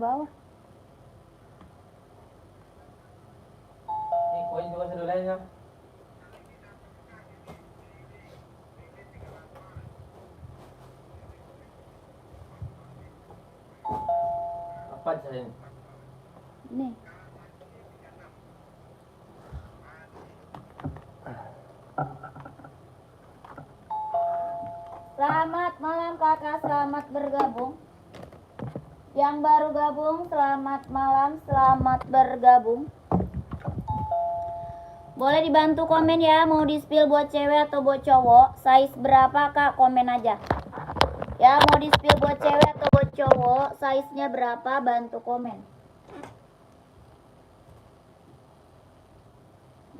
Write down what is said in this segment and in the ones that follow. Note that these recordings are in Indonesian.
bawah. Ini poin juga sedulanya. Apa saya? Nih. Selamat malam kakak, selamat bergabung. Yang baru gabung, selamat malam, selamat bergabung. Boleh dibantu komen ya, mau di spill buat cewek atau buat cowok. Size berapa kak, komen aja. Ya, mau di spill buat cewek atau buat cowok, size-nya berapa, bantu komen.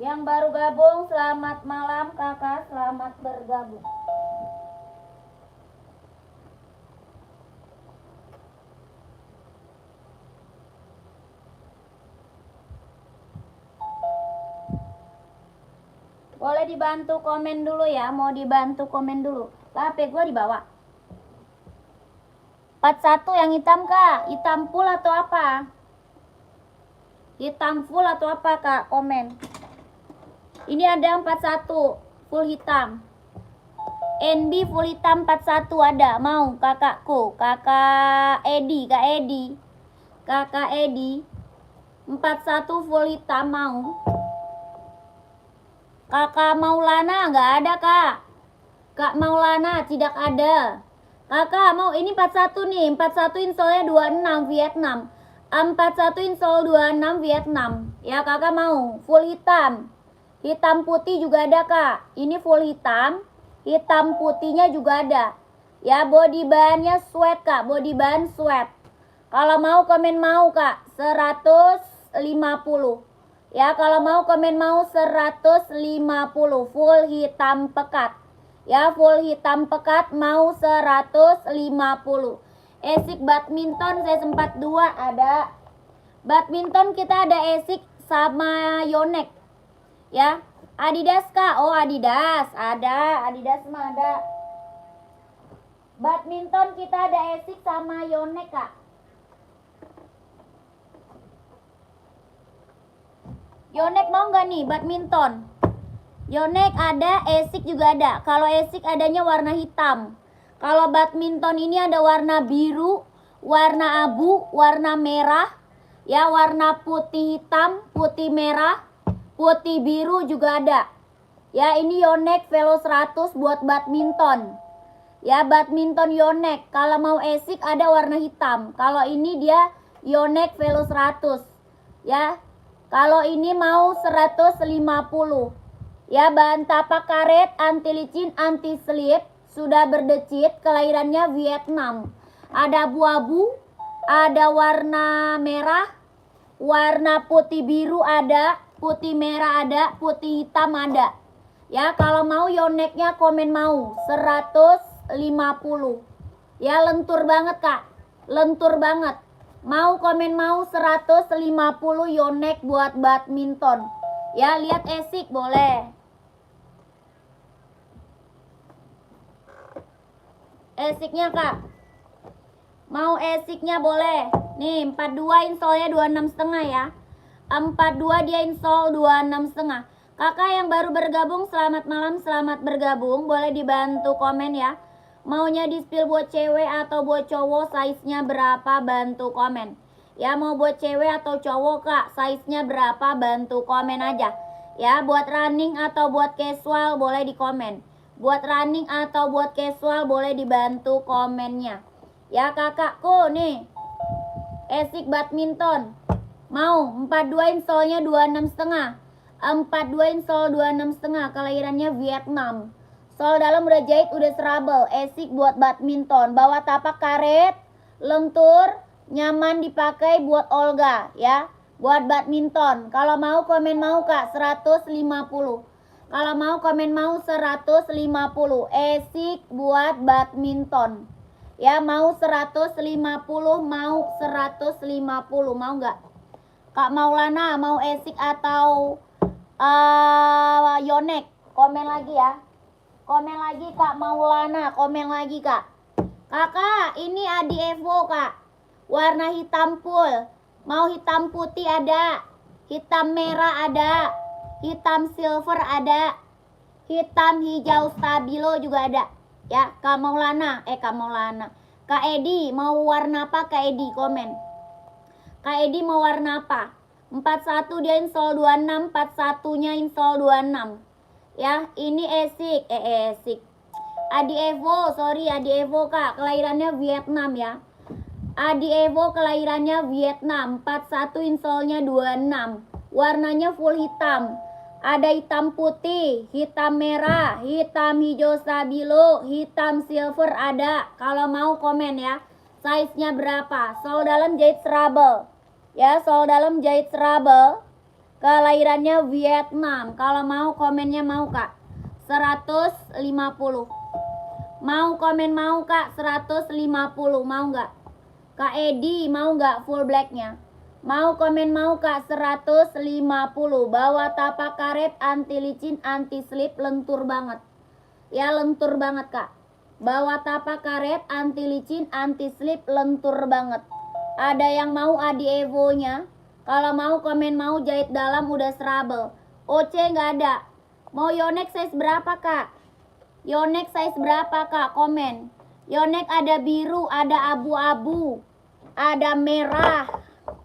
Yang baru gabung, selamat malam kakak, selamat bergabung. Boleh dibantu komen dulu ya, mau dibantu komen dulu. HP gue di bawah. 41 yang hitam kak, hitam full atau apa? Hitam full atau apa kak, komen. Ini ada 41 full hitam. NB full hitam 41 ada, mau kakakku, kakak Edi, kak Edi. Kakak Edi 41 full hitam mau. Kakak Maulana nggak ada kak. Kak Maulana tidak ada. Kakak mau ini 41 nih. 41 insolnya 26 Vietnam. 41 insol 26 Vietnam. Ya kakak mau full hitam. Hitam putih juga ada kak. Ini full hitam. Hitam putihnya juga ada. Ya body bahannya sweat kak. Body bahan sweat. Kalau mau komen mau kak. 150. Ya kalau mau komen mau 150 full hitam pekat. Ya full hitam pekat mau 150. Esik badminton saya sempat 2 ada. Badminton kita ada Esik sama Yonex. Ya Adidas kak. Oh Adidas ada. Adidas mah ada. Badminton kita ada Esik sama Yonex kak. Yonex mau nggak nih badminton? Yonex ada, Esik juga ada. Kalau Esik adanya warna hitam. Kalau badminton ini ada warna biru, warna abu, warna merah. Ya warna putih hitam, putih merah, putih biru juga ada. Ya ini Yonex Velo 100 buat badminton. Ya badminton Yonex. Kalau mau Esik ada warna hitam. Kalau ini dia Yonex Velo 100. Ya. Kalau ini mau 150. Ya bahan tapak karet, anti licin, anti slip. Sudah berdecit, kelahirannya Vietnam. Ada abu-abu, ada warna merah, warna putih biru ada, putih merah ada, putih hitam ada. Ya kalau mau Yonexnya komen mau 150. Ya lentur banget kak, lentur banget. Mau komen mau 150 Yonex buat badminton. Ya lihat Esik boleh. Esiknya kak. Mau Esiknya boleh. Nih 42 insolnya 26,5 ya. 42 dia insol 26,5. Kakak yang baru bergabung selamat malam, selamat bergabung. Boleh dibantu komen ya. Maunya di spill buat cewek atau buat cowok, size-nya berapa, bantu komen. Ya mau buat cewek atau cowok kak, size-nya berapa, bantu komen aja. Ya buat running atau buat casual boleh di komen. Buat running atau buat casual boleh dibantu komennya. Ya kakakku nih, Esik badminton. Mau 42 insolnya 26,5. 42 insol 26,5, kelahirannya Vietnam. Sol dalam udah jahit, udah serabel. Esik buat badminton. Bawa tapak karet, lentur, nyaman dipakai buat Olga ya. Buat badminton. Kalau mau komen mau kak 150. Kalau mau komen mau 150. Esik buat badminton. Ya mau 150, mau 150. Mau nggak? Kak Maulana mau Esik atau Yonex? Komen lagi ya. Komen lagi Kak Maulana, komen lagi Kak. Kakak, ini Adi Evo Kak. Warna hitam full. Mau hitam putih ada, hitam merah ada, hitam silver ada, hitam hijau stabilo juga ada. Ya, Kak Maulana, Kak Edi mau warna apa? Kak Edi komen. Kak Edi mau warna apa? 41 dia install 26, 41-nya install 26. Ya, ini Esik, Adi Evo, Adi Evo Kak, kelahirannya Vietnam ya. Adi Evo kelahirannya Vietnam, 41 installnya 26. Warnanya full hitam. Ada hitam putih, hitam merah, hitam hijau stabilo, hitam silver ada. Kalau mau komen ya. Size-nya berapa? Sol dalam jahit serabel. Ya, sol dalam jahit serabel. Kelahirannya Vietnam. Kalau mau komennya mau Kak. 150. Mau komen mau Kak, 150. Mau nggak? Kak Edi mau nggak full blacknya? Mau komen mau Kak, 150. Bawa tapak karet, anti licin, anti slip, lentur banget. Ya, lentur banget Kak. Bawa tapak karet, anti licin, anti slip, lentur banget. Ada yang mau Adi Evo-nya? Kalau mau komen mau jahit dalam udah serabel. OC nggak ada. Mau Yonex size berapa Kak? Yonex size berapa Kak? Komen. Yonex ada biru, ada abu-abu, ada merah,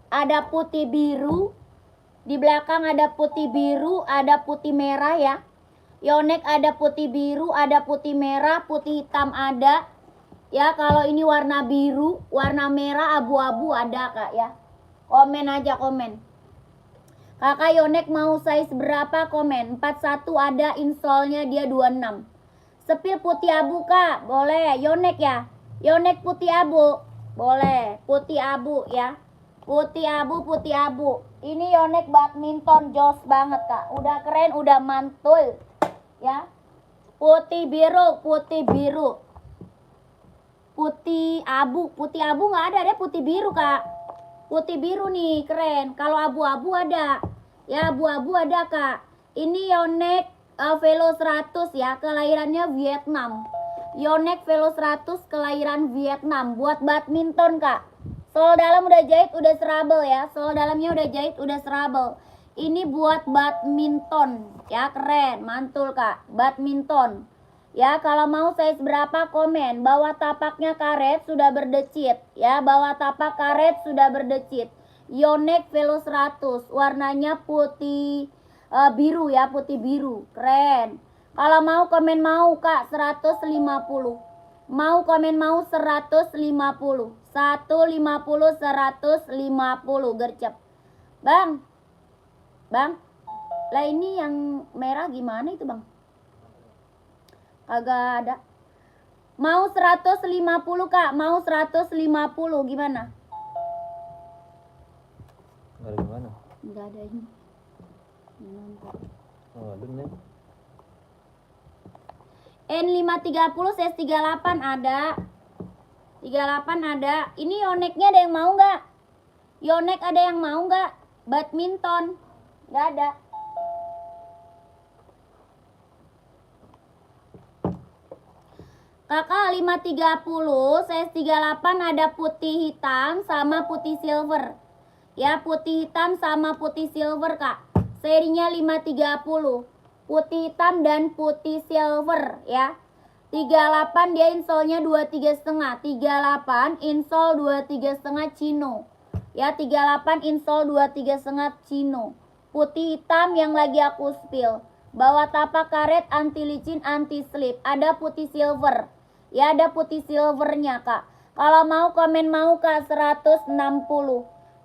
ada putih biru. Di belakang ada putih biru, ada putih merah ya. Yonex ada putih biru, ada putih merah, putih hitam ada. Ya, kalau ini warna biru, warna merah, abu-abu ada Kak ya. Komen aja komen. Kakak Yonex mau size berapa? Komen. 41 ada, installnya dia 26. Sepil putih abu Kak, boleh. Yonex ya, Yonex putih abu, boleh. Putih abu ya, putih abu, putih abu. Ini Yonex badminton jos banget Kak, udah keren, udah mantul ya. Putih biru, putih biru, putih abu nggak ada deh, putih biru Kak. Putih biru nih keren. Kalau abu-abu ada ya, abu-abu ada Kak. Ini Yonex Velo 100 ya, kelahirannya Vietnam. Yonex Velo 100 kelahiran Vietnam, buat badminton Kak. Sol dalam udah jahit, udah serabel ya. Sol dalamnya udah jahit, udah serabel. Ini buat badminton ya, keren, mantul Kak. Badminton ya. Kalau mau size berapa komen. Bawah tapaknya karet sudah berdecit ya, bawah tapak karet sudah berdecit. Yonex Velo 100, warnanya putih biru ya, putih biru, keren. Kalau mau komen mau Kak, 150. Mau komen mau 150. 150, 150 gercep. Bang, lah ini yang merah gimana itu Bang? Kagak ada. Mau 150 Kak, mau 150 gimana? Gak ada gimana? Enggak ada ini. Oh, bener. N530 size 38 ada. 38 ada. Ini Yonex-nya ada yang mau nggak? Yonex ada yang mau nggak? Badminton nggak ada. Kakak 530 size 38 ada putih hitam sama putih silver. Ya, putih hitam sama putih silver Kak. Serinya 530. Putih hitam dan putih silver ya. 38 dia installnya 23,5. 38 install 23,5 Cino. Ya, 38 install 23,5 Cino. Putih hitam yang lagi aku spill. Bawa tapak karet, anti licin, anti slip. Ada putih silver. Ya, ada putih silvernya Kak. Kalau mau komen mau Kak, 160.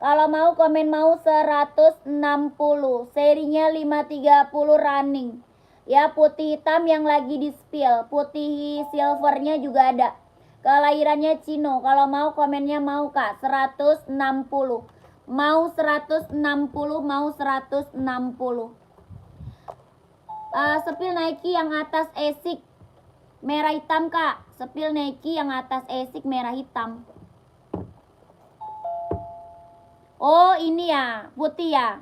Kalau mau komen mau 160. Serinya 530 running. Ya, putih hitam yang lagi di spill. Putih silvernya juga ada. Kelahirannya Cino. Kalau mau komennya mau Kak, 160. Mau 160, mau 160. Sepil Nike yang atas Esik merah hitam Kak. Sepil Nike yang atas Esik merah hitam. Oh, ini ya, putih ya.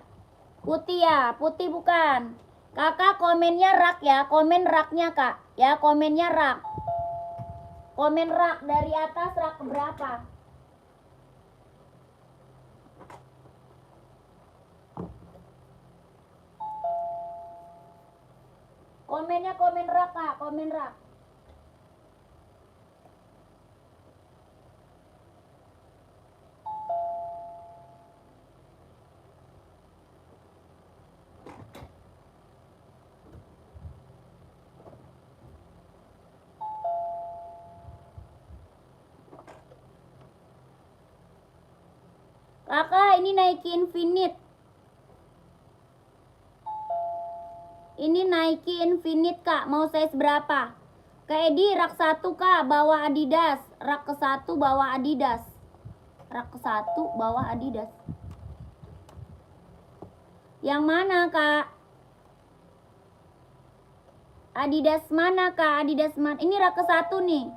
Putih ya, putih bukan. Kakak komennya rak ya, komen raknya Kak. Ya, komennya rak. Komen rak dari atas rak berapa? komennya komen rak kak, komen rak. Kakak ini Nike Infinite. Ini Nike Infinite kak, mau size berapa? Kak Edi rak 1 kak, bawa Adidas. Rak ke 1 bawa Adidas. Rak ke 1 bawa Adidas. Yang mana kak? Adidas mana kak? Adidas mana? Ini rak ke 1 nih.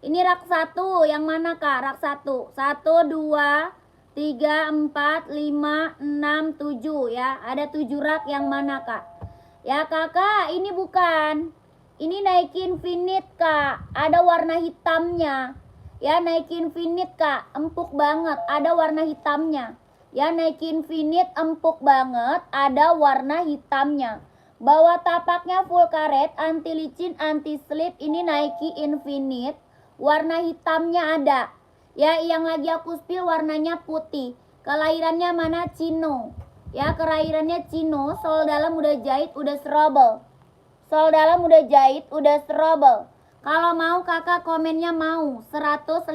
Ini rak 1, yang mana kak? Rak 1. 1, 2, 3, 4, 5, 6, 7 ya. Ada 7 rak, yang mana kak? Ya kakak, ini bukan. Ini Nike Infinite kak. Ada warna hitamnya. Ya Nike Infinite kak, empuk banget. Ada warna hitamnya. Ya Nike Infinite empuk banget. Ada warna hitamnya. Bawah tapaknya full karet, anti licin, anti slip. Ini Nike Infinite. Warna hitamnya ada. Ya yang lagi aku spill warnanya putih. Kelahirannya mana? Cino. Ya kelahirannya Cino. Sol dalam udah jahit, udah serobel. Sol dalam udah jahit, udah serobel. Kalau mau kakak komennya mau 150.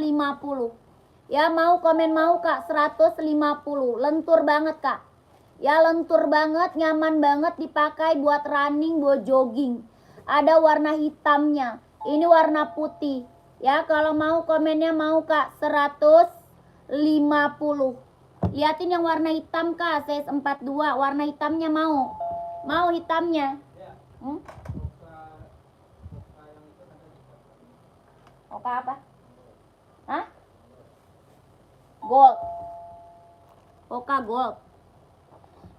Ya mau komen mau kak 150. Lentur banget kak. Ya lentur banget, nyaman banget dipakai buat running, buat jogging. Ada warna hitamnya. Ini warna putih. Ya kalau mau komennya mau kak 150. Liatin yang warna hitam kak, size 42. Warna hitamnya mau. Mau hitamnya. Oka apa? Hah? Gold. Oka gold.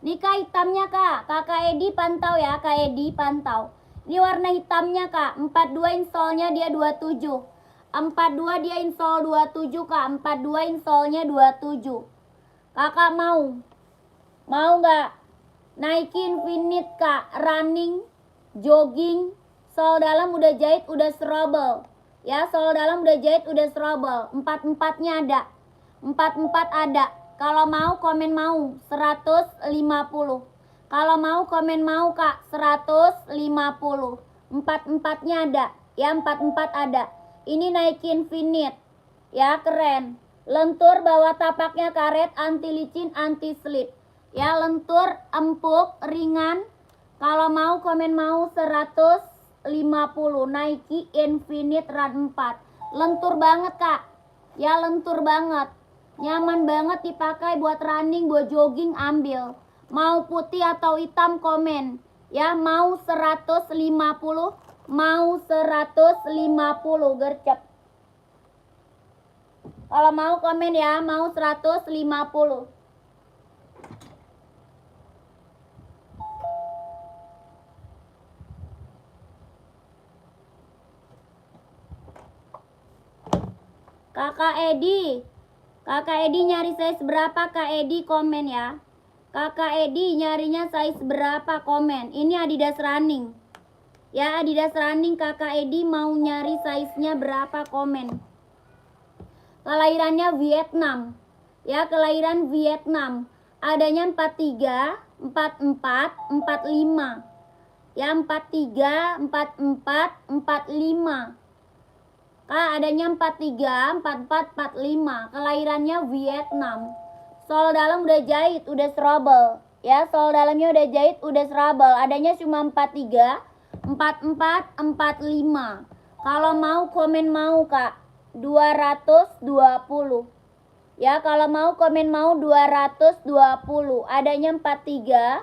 Nih kak hitamnya kak. Kakak Edi pantau ya, Kak Edi pantau. Ini warna hitamnya kak. 42 installnya dia 27. 42 dia install 27 kak. 42 installnya 27. Kakak mau? Mau nggak? Nike Infinite kak. Running, jogging. Sol dalam udah jahit, udah serobel. Ya sol dalam udah jahit, udah serobel. 44-nya ada. 44 ada. Kalau mau komen mau 150. Kalau mau komen mau kak 150. 44-nya ada. Ya 44 ada. Ini Nike Infinite. Ya keren. Lentur, bawah tapaknya karet, anti licin, anti slip. Ya lentur, empuk, ringan. Kalau mau komen mau 150. Nike Infinite Run 4. Lentur banget kak. Ya lentur banget. Nyaman banget dipakai buat running, buat jogging, ambil. Mau putih atau hitam komen. Ya mau 150. Mau 150 gercep. Kalau mau komen ya, mau 150. Kakak Edi nyari size berapa Kak Edi komen ya. Kakak Edi nyarinya size berapa komen. Ini Adidas running. Ya Adidas running Kakak Edi mau nyari size-nya berapa komen. Kelahirannya Vietnam. Ya kelahiran Vietnam. Adanya 43, 44, 45. Ya 43, 44, 45. Kak adanya 43, 44, 45. Kelahirannya Vietnam. Sol dalam udah jahit, udah serobel. Ya sol dalamnya udah jahit, udah serobel. Adanya cuma 43, 44, 45. Kalau mau komen mau kak 220. Ya kalau mau komen mau 220. Adanya 43,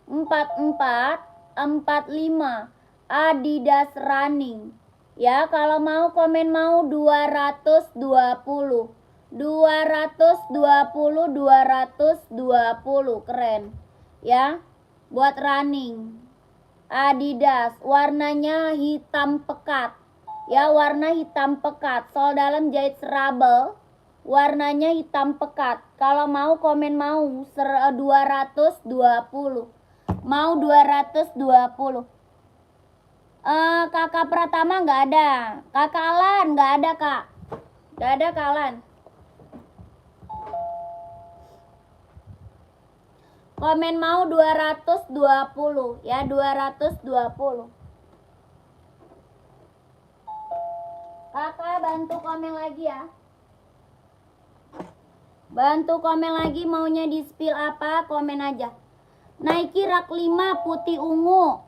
44, 45. Adidas running. Ya kalau mau komen mau 220. 220. Keren. Ya buat running. Adidas warnanya hitam pekat. Ya warna hitam pekat. Sol dalam jahit serabel. Warnanya hitam pekat. Kalau mau komen mau 220. Mau 220. Kakak Pratama nggak ada. Kakak Alan nggak ada, Kak. Nggak ada, Kak Alan. Komen mau 220 ya, 220. Kakak bantu komen lagi ya. Bantu komen lagi maunya di spill apa, komen aja. Nike rak 5 putih ungu.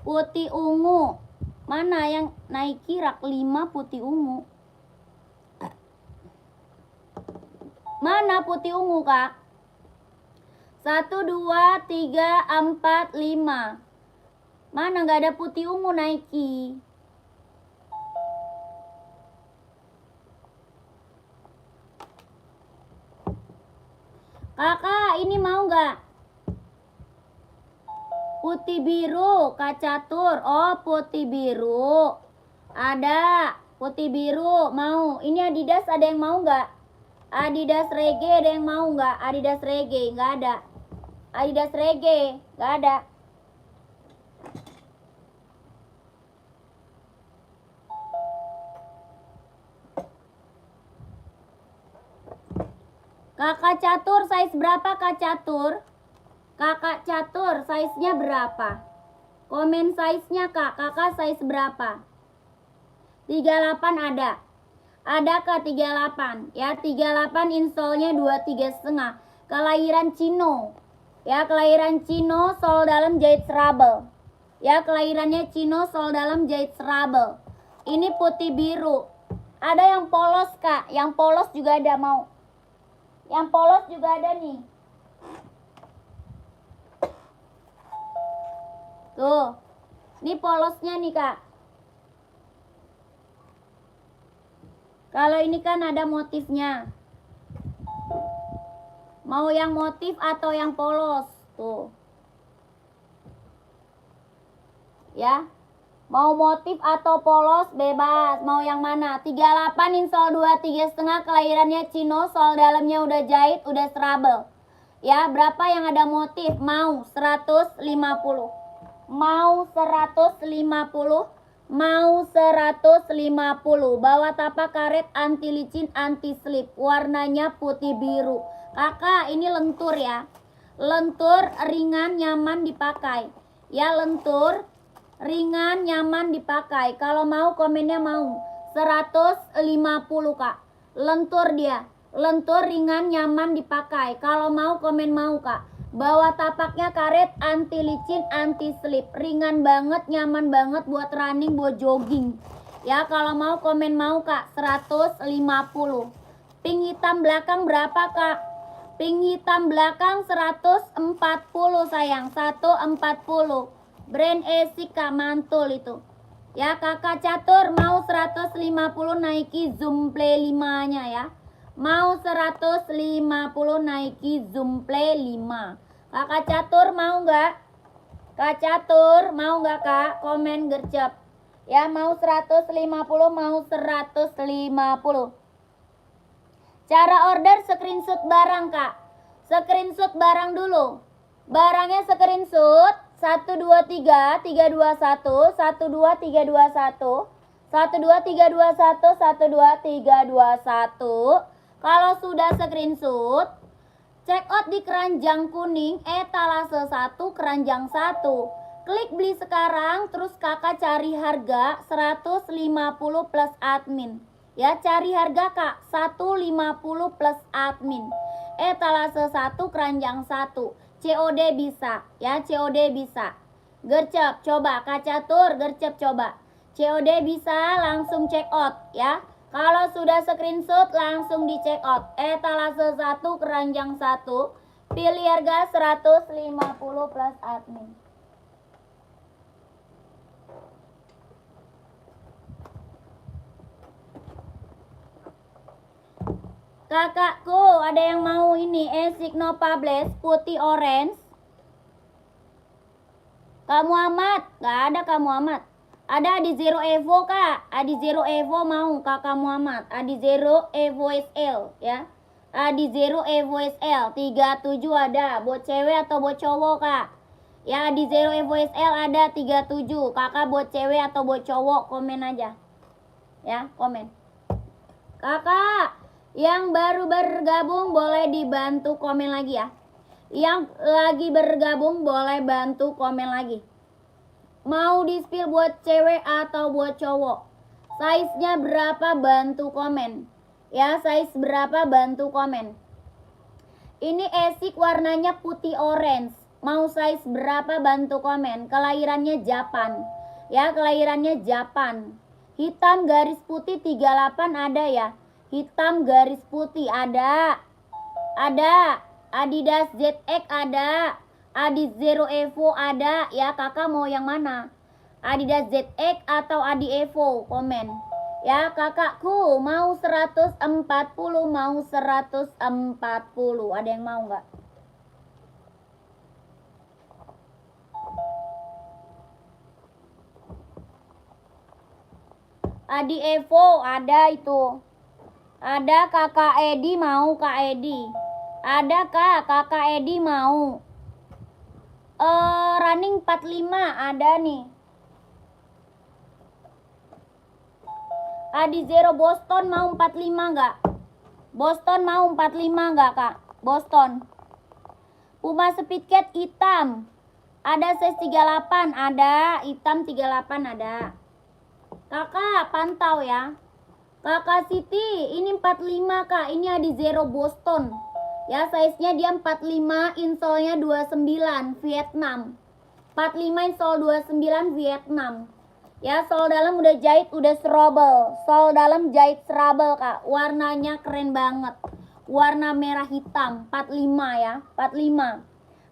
Putih ungu. Mana yang Nike rak 5 putih ungu? Mana putih ungu, Kak? 1, 2, 3, 4, 5. Mana nggak ada putih ungu Nike? Kakak, ini mau nggak? Putih biru, Kak Catur. Oh, putih biru. Ada, putih biru mau. Ini Adidas ada yang mau nggak? Adidas Reggae ada yang mau nggak? Adidas Reggae nggak ada. Adidas Reggae nggak ada. Kakak Catur size berapa, Kak Catur? Kakak Catur size-nya berapa? Komen size-nya, Kak. Kakak size berapa? 38 ada. Ada ke 38 ya, 38 installnya 23,5. Kelahiran Cino ya, kelahiran Cino, sol dalam jahit serabel ya, kelahirannya Cino, sol dalam jahit serabel. Ini putih biru. Ada yang polos, Kak, yang polos juga ada mau. Yang polos juga ada nih. Tuh, ini polosnya nih, Kak. Kalau ini kan ada motifnya. Mau yang motif atau yang polos? Tuh. Ya. Mau motif atau polos bebas. Mau yang mana? 38 install 23,5, kelahirannya Cino, sol dalamnya udah jahit, udah serabel. Ya, berapa yang ada motif? Mau 150. Mau 150. Mau 150. Bawa tapak karet anti licin, anti slip. Warnanya putih biru. Kakak, ini lentur ya. Lentur, ringan, nyaman dipakai. Ya, lentur, ringan, nyaman dipakai. Kalau mau komennya mau 150, Kak. Lentur dia. Lentur, ringan, nyaman dipakai. Kalau mau komen mau, Kak. Bawa tapaknya karet anti licin, anti slip. Ringan banget, nyaman banget buat running, buat jogging. Ya, kalau mau komen mau, Kak. 150. Pink hitam belakang berapa, Kak? Pink hitam belakang 140, sayang. 140. Brand Esik, Kak, mantul itu. Ya, Kakak Catur mau 150 Nike Zoom Play 5-nya ya. Mau 150 Nike Zoom Play 5. Kakak Catur mau nggak? Kak Catur mau nggak, Kak? Komen gercep. Ya, mau 150, mau 150. Cara order screenshot barang, Kak. Screenshot barang dulu. Barangnya screenshot 123 321 12321 12321 12321. Kalau sudah screenshot, check out di keranjang kuning etalase 1 keranjang 1. Klik beli sekarang, terus Kakak cari harga 150 plus admin. Ya, cari harga, Kak, 150 plus admin. Etalase 1 keranjang 1. COD bisa, ya, COD bisa. Gercep, coba Kak Catur, gercep coba. COD bisa, langsung check out ya. Kalau sudah screenshot langsung di check out. Etalase 1 keranjang 1. Pilih harga 150 plus admin. Kakakku, ada yang mau ini Esik Nova Blaze putih orange. Kamu Amat, gak ada Kamu Amat. Ada Adi Zero Evo, Kak. Adi Zero Evo mau Kakak Muhammad. Adi Zero Evo SL ya. Adi Zero Evo SL 37 ada. Buat cewek atau buat cowok, Kak? Ya di Zero FOSL ada 37. Kakak buat cewek atau buat cowok komen aja. Ya, komen. Kakak yang baru bergabung boleh dibantu komen lagi ya. Yang lagi bergabung boleh bantu komen lagi. Mau di-spill buat cewek atau buat cowok? Size-nya berapa bantu komen. Ya, size berapa bantu komen. Ini esik warnanya putih orange. Mau size berapa bantu komen. Kelahirannya Japan. Ya, kelahirannya Japan. Hitam garis putih 38 ada ya. Hitam garis putih ada. Ada. Adidas ZX ada. Adi Zero Evo ada. Ya, kakak mau yang mana? Adidas ZX atau Adi Evo? Komen. Ya, kakakku mau 140, mau 140. Ada yang mau nggak? Adi Evo ada itu. Ada kakak Edi mau, kak Edi. Ada kakak Edi mau. Running 45 ada nih. Adi Zero Boston mau 45 nggak? Boston mau 45 nggak kak? Boston. Puma Speedcat hitam. Ada size 38 ada. Hitam 38 ada. Kakak pantau ya. Kakak Siti ini 45 kak. Ini Adi Zero Boston. Ya size-nya dia 45, insole-nya 29 Vietnam. 45 insole 29 Vietnam. Ya, sol dalam udah jahit, udah serabel. Sol dalam jahit serabel kak. Warnanya keren banget. Warna merah hitam. 45 ya. 45.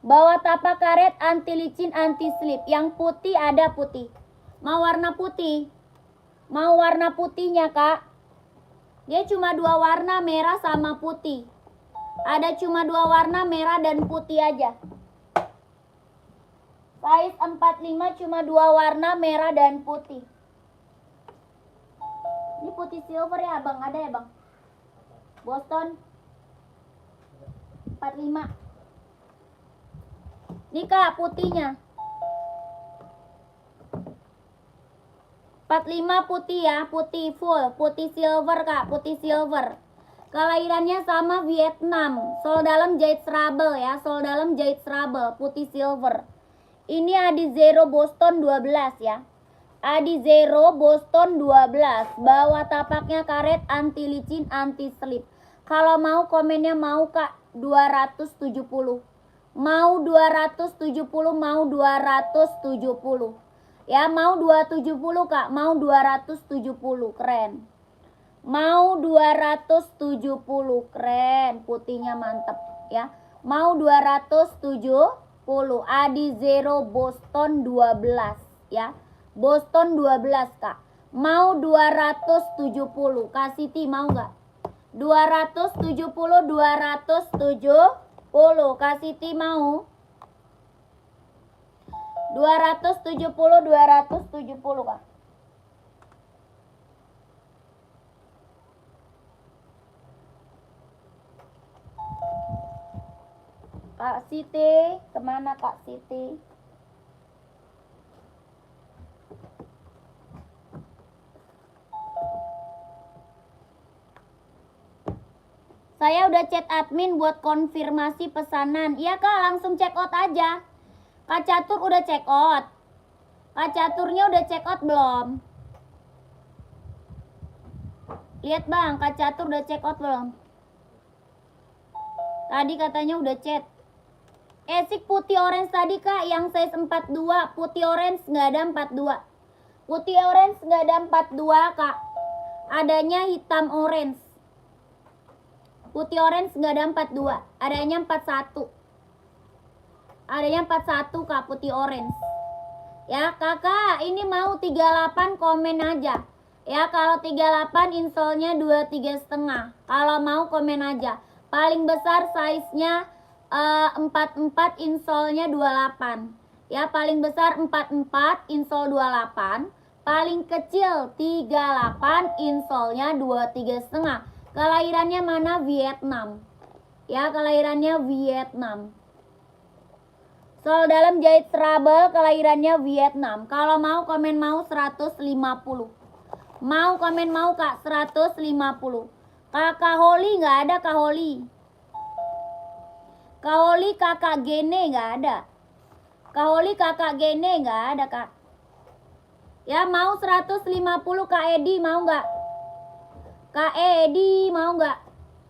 Bawa tapak karet, anti licin, anti slip. Yang putih ada putih. Mau warna putih? Mau warna putihnya kak? Dia cuma 2 warna, merah sama putih. Ada cuma 2 warna, merah dan putih aja. Size 45 cuma 2 warna, merah dan putih. Ini putih silver ya abang, ada ya bang? Boston 45. Ini kak putihnya. 45 putih ya, putih full, putih silver kak, putih silver. Kelahirannya sama Vietnam. Sol dalam jahit serabel ya, sol dalam jahit serabel, putih silver. Ini Adi Zero Boston 12 ya. Adi Zero Boston 12. Bawa tapaknya karet, anti licin, anti slip. Kalau mau komennya mau kak 270. Mau 270, mau 270. Ya mau 270 kak, mau 270, keren. Mau 270, keren. Putihnya mantep ya. Mau 270. Adi Zero Boston 12 ya. Boston 12 kak. Mau 270. Kak Siti mau nggak? 270, 270. Kak Siti mau? 270, 270 kak. Kak Siti, kemana Kak Siti? Saya udah chat admin buat konfirmasi pesanan. Iya kak, langsung check out aja. Kak Catur udah check out. Kak Caturnya udah check out belum? Lihat bang, Kak Catur udah check out belum? Tadi katanya udah chat. Esik putih orange tadi kak, yang size 42. Putih orange nggak ada 42. Putih orange nggak ada 42 kak. Adanya hitam orange. Putih orange nggak ada 42. Adanya 41. Adanya 41 kak, putih orange. Ya kakak, ini mau 38 komen aja. Ya kalau 38 insole-nya 23,5. Kalau mau komen aja. Paling besar size-nya 44, insole-nya 28. Ya paling besar 44, insole 28. Paling kecil 38, insole-nya 23,5. Kelahirannya mana? Vietnam. Ya kelahirannya Vietnam. Sol dalam jahit trouble, kelahirannya Vietnam. Kalau mau komen mau 150. Mau komen mau Kak 150. Kakak Holly nggak ada Kak Holly. Kak Holly kakak Gene nggak ada. Kak Holly kakak Gene nggak ada Kak. Ya mau 150 Kak Edi mau nggak? Kak Edi mau nggak?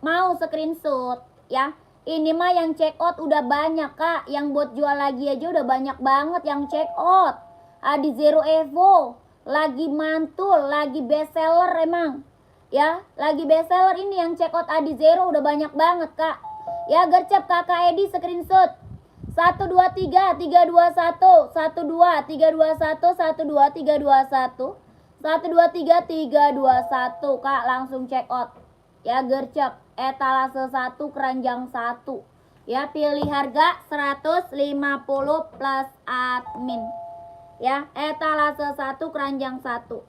Mau screenshot ya. Ini mah yang check out udah banyak Kak. Yang buat jual lagi aja udah banyak banget yang check out. Adi Zero Evo lagi mantul, lagi best seller emang. Ya, lagi best seller ini yang check out Adi Zero udah banyak banget Kak. Ya gercep Kakak Edi screenshot. 1 2 3 3 2 1 1 2 3 2 1 1 2 3 2 1 1 1 2 3 3 2 1 Kak langsung check out. Ya gercep etalase 1 keranjang 1. Ya pilih harga 150 plus admin. Ya etalase 1 keranjang 1.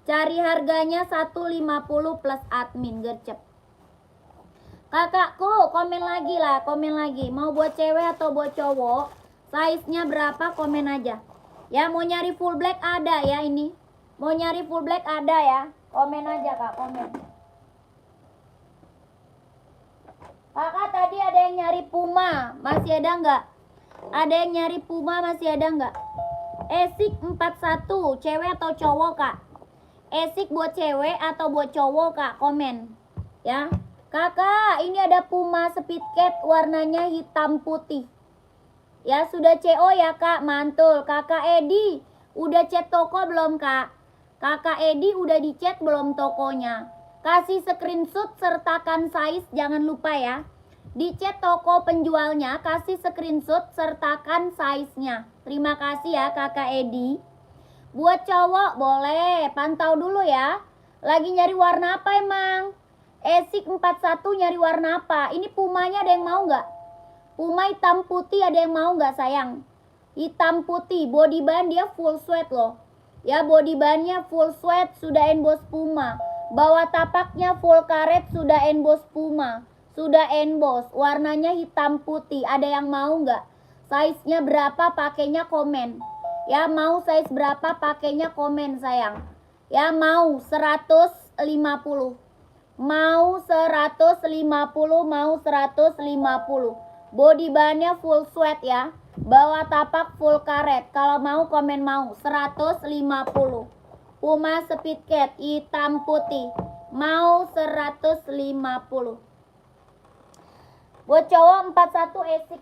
Cari harganya 150 plus admin gercep. Kakakku komen lagi lah, komen lagi. Mau buat cewek atau buat cowok? Size-nya berapa komen aja. Ya mau nyari full black ada ya ini. Mau nyari full black ada ya. Komen aja Kak, komen. Kakak tadi ada yang nyari Puma, masih ada nggak? Ada yang nyari Puma masih ada nggak? Esik 41, cewek atau cowok Kak? Esik buat cewek atau buat cowok Kak? Komen ya. Kakak ini ada Puma Speed Cat warnanya hitam putih. Ya sudah CO ya Kak, mantul. Kakak Edi udah chat toko belum Kak? Kakak Edi udah dichat belum tokonya? Kasih screenshot sertakan size, jangan lupa ya. Di chat toko penjualnya, kasih screenshot sertakan size-nya. Terima kasih ya Kakak Edi. Buat cowok boleh, pantau dulu ya. Lagi nyari warna apa emang? Esik 41 nyari warna apa? Ini Pumanya ada yang mau nggak? Puma hitam putih ada yang mau nggak sayang? Hitam putih, body band dia full sweat loh. Ya body bandnya full sweat, sudah emboss Puma. Bawah tapaknya full karet, sudah emboss Puma. Sudah emboss, warnanya hitam putih. Ada yang mau nggak? Size-nya berapa pakainya komen. Ya mau size berapa pakainya komen sayang. Ya mau 150. Mau 150, mau 150. Body bandnya full sweat ya. Bawah tapak full karet. Kalau mau komen mau 150. Puma Speed Cat hitam putih. Mau 150. Buat cowok 41 esik.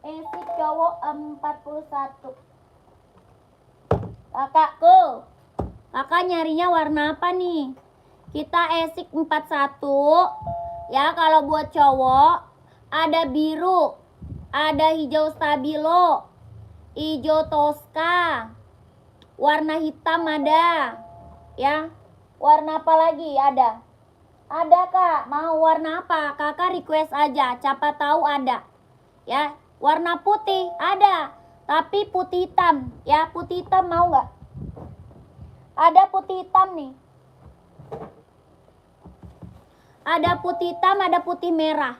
Esik cowok 41. Kakakku, kakak nyarinya warna apa nih? Kita esik 41. Ya kalau buat cowok ada biru, ada hijau stabilo, hijau toska, warna hitam ada. Ya, warna apa lagi ada? Ada Kak, mau warna apa? Kakak request aja, siapa tahu ada. Ya, warna putih ada, tapi putih hitam. Ya, putih hitam mau nggak? Ada putih hitam nih. Ada putih hitam, ada putih merah.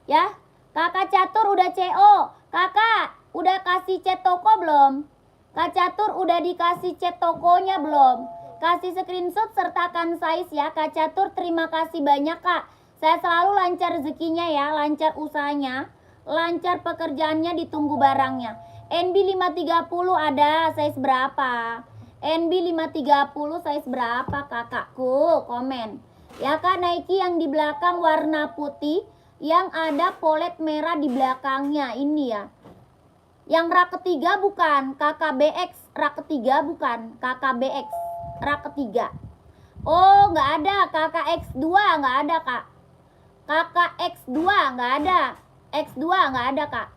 Ya, Kakak Catur udah CO. Kakak udah kasih chat toko belum? Kak Catur udah dikasih chat tokonya belum? Kasih screenshot sertakan size ya Kak Catur. Terima kasih banyak Kak. Saya selalu lancar rezekinya ya, lancar usahanya, lancar pekerjaannya, ditunggu barangnya. NB 530 ada, size berapa? NB 530 size berapa kakakku? Komen. Ya Kak, Nike yang di belakang warna putih, yang ada polet merah di belakangnya ini ya. Yang rak ketiga bukan, KKBX rak ketiga bukan, KKBX rak ketiga. Oh nggak ada, KKX2 nggak ada Kak. KKX2 nggak ada, X2 nggak ada Kak.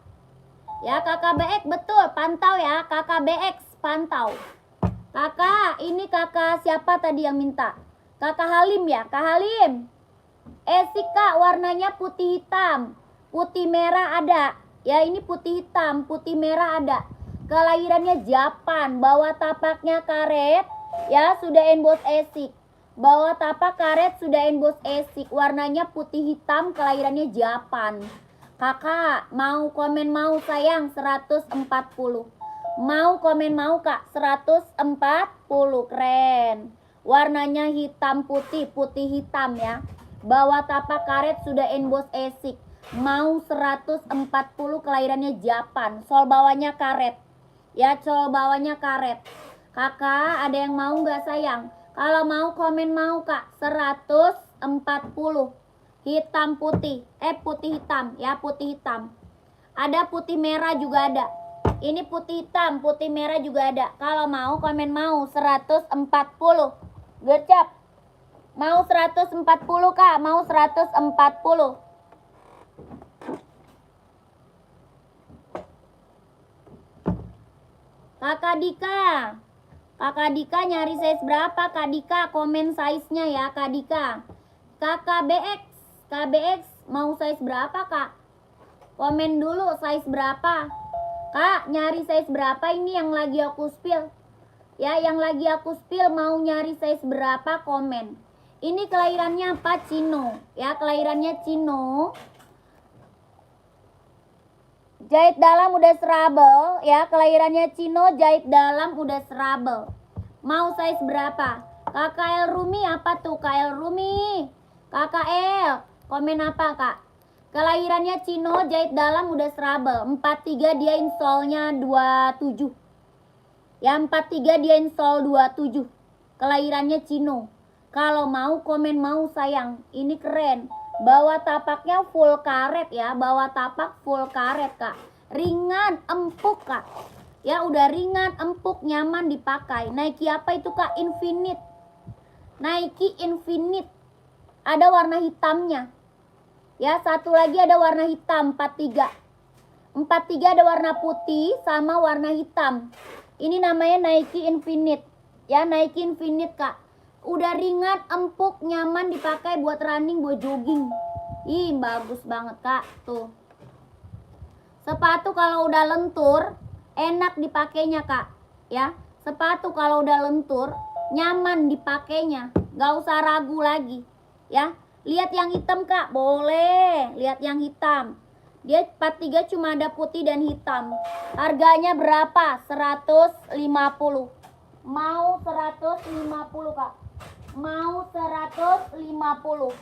Ya KKBX betul, pantau ya, KKBX pantau. Kakak, ini kakak siapa tadi yang minta? Kakak Halim ya, Kak Halim. Esik Kak, warnanya putih hitam, putih merah ada. Ya ini putih hitam, putih merah ada. Kelahirannya Japan, bawah tapaknya karet. Ya sudah emboss esik. Bawah tapak karet sudah emboss esik. Warnanya putih hitam, kelahirannya Japan. Kakak mau komen mau sayang 140. Mau komen mau kak 140. Keren. Warnanya hitam putih, putih hitam ya. Bawah tapak karet sudah emboss esik. Mau 140, kelahirannya Japan. Sol bawahnya karet. Ya, sol bawahnya karet. Kakak ada yang mau nggak sayang? Kalau mau komen mau kak 140. Hitam putih, putih hitam ya, putih hitam. Ada putih merah juga ada. Ini putih hitam, putih merah juga ada. Kalau mau komen mau 140. Gercep. Mau 140 kak, mau 140. Kakak Dika. Kakak Dika nyari size berapa Kak Dika? Komen size-nya ya Kak Dika. Kakak BX. KBX mau size berapa kak? Komen dulu size berapa. Kak nyari size berapa ini yang lagi aku spill. Ya yang lagi aku spill mau nyari size berapa komen. Ini kelahirannya apa? Cino. Ya kelahirannya Cino. Jahit dalam udah serabel. Ya kelahirannya Cino, jahit dalam udah serabel. Mau size berapa? KKL Rumi apa tuh? KL Rumi. KKL. Komen apa kak? Kelahirannya Cino, jahit dalam udah serabel. 43 dia installnya 27. Ya 43 dia install 27. Kelahirannya Cino. Kalau mau komen mau sayang. Ini keren. Bawah tapaknya full karet ya. Bawah tapak full karet kak. Ringan, empuk kak. Ya udah ringan, empuk, nyaman dipakai. Nike apa itu kak? Infinite. Nike Infinite. Ada warna hitamnya. Ya, satu lagi ada warna hitam, 43. 43 ada warna putih sama warna hitam. Ini namanya Nike Infinite. Ya, Nike Infinite, Kak. Udah ringan, empuk, nyaman dipakai buat running, buat jogging. Ih, bagus banget, Kak. Tuh. Sepatu kalau udah lentur, enak dipakainya, Kak. Ya, sepatu kalau udah lentur, nyaman dipakainya. Gak usah ragu lagi. Ya. Lihat yang hitam kak, boleh. Lihat yang hitam. Dia 43 cuma ada putih dan hitam. Harganya berapa? 150. Mau 150 kak. Mau 150.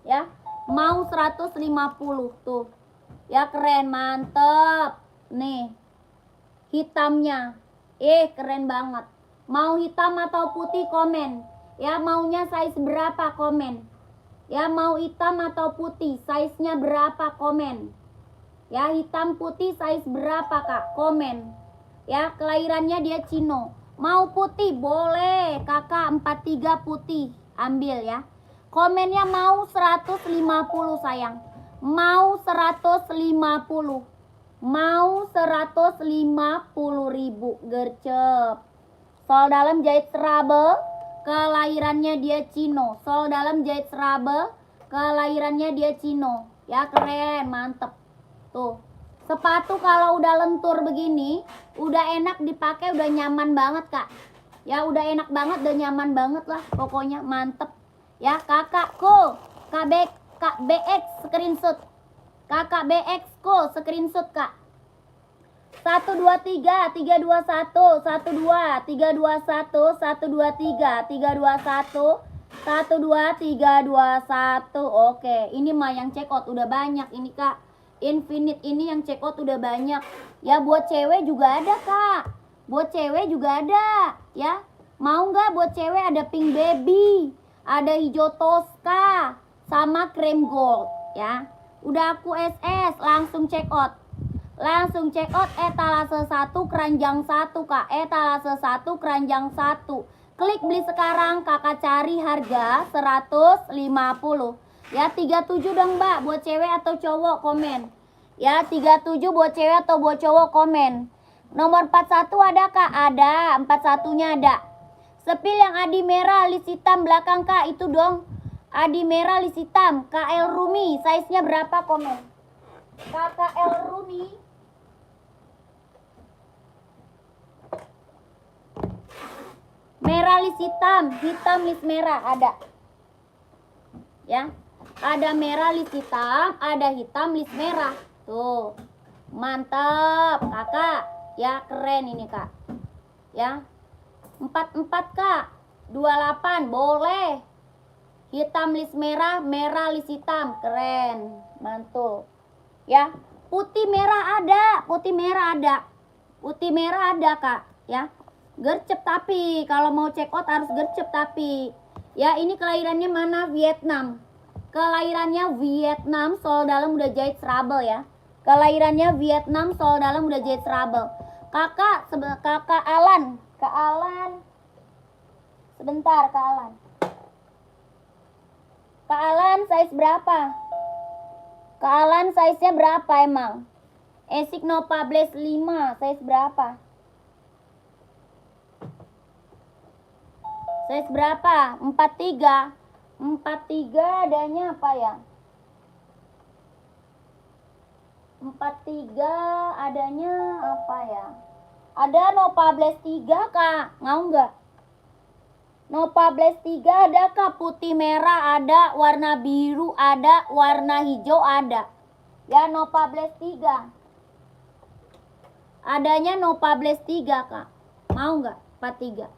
Ya. Mau 150 tuh. Ya keren, mantep. Nih. Hitamnya. Keren banget. Mau hitam atau putih komen. Ya maunya size berapa komen. Ya mau hitam atau putih, size-nya berapa komen. Ya hitam putih size berapa kak, komen. Ya kelahirannya dia Cino. Mau putih boleh, kakak 43 putih, ambil ya. Komennya mau 150 sayang. Mau 150. Mau 150.000 gercep. Sol dalam jahit serabel. Kelahirannya dia Cino. Sol dalam jahit serabel. Kelahirannya dia Cino. Ya keren, mantep. Tuh. Sepatu kalau udah lentur begini, udah enak dipakai, udah nyaman banget kak. Ya udah enak banget, udah nyaman banget lah. Pokoknya mantep. Ya kakakku. Kak BX screenshot. Kakak BX ku screenshot kak. 123 321 12 321 123 321 12321. Oke, ini mah yang check out udah banyak ini kak. Infinite ini yang check out udah banyak. Ya buat cewek juga ada kak. Buat cewek juga ada. Ya mau nggak buat cewek ada pink baby, ada hijau toska, sama krem gold. Ya udah aku SS langsung check out. Langsung check out etalase 1 keranjang 1 kak. Etalase 1 keranjang 1. Klik beli sekarang, kakak cari harga 150. Ya 37 dong mbak, buat cewek atau cowok komen. Ya 37 buat cewek atau buat cowok komen. Nomor 41 ada kak? Ada, 41 nya ada. Sepil yang adi merah lis hitam belakang kak, itu dong. Adi merah lis hitam, KL Rumi, size nya berapa komen. KKL Rumi. Merah lis hitam lis merah ada. Ya. Ada merah lis hitam, ada hitam lis merah. Tuh. Mantap, Kakak. Ya, keren ini, Kak. Ya. 44, Kak. 28, boleh. Hitam list merah, merah list hitam. Keren. Mantul. Ya. Putih merah ada, putih merah ada. Putih merah ada, Kak. Ya. Gercep tapi kalau mau check out harus gercep tapi. Ya, ini kelahirannya mana? Vietnam. Kelahirannya Vietnam, sol dalam udah jahit serabel ya. Kelahirannya Vietnam, sol dalam udah jahit serabel. Kakak, Kakak Alan. Kak Alan. Sebentar, Kak Alan. Kak Alan size berapa? Kak Alan size-nya berapa emang? Esik Nova Blaze 5, size berapa? Size berapa? 43. 43 adanya apa ya? 43 adanya apa ya? Ada Nova Blaze 3, Kak. Mau nggak? Nova Blaze 3 ada, Kak. Putih merah ada, warna biru ada, warna hijau ada. Ya, Nova Blaze 3. Adanya Nova Blaze 3, Kak. Mau nggak? 43.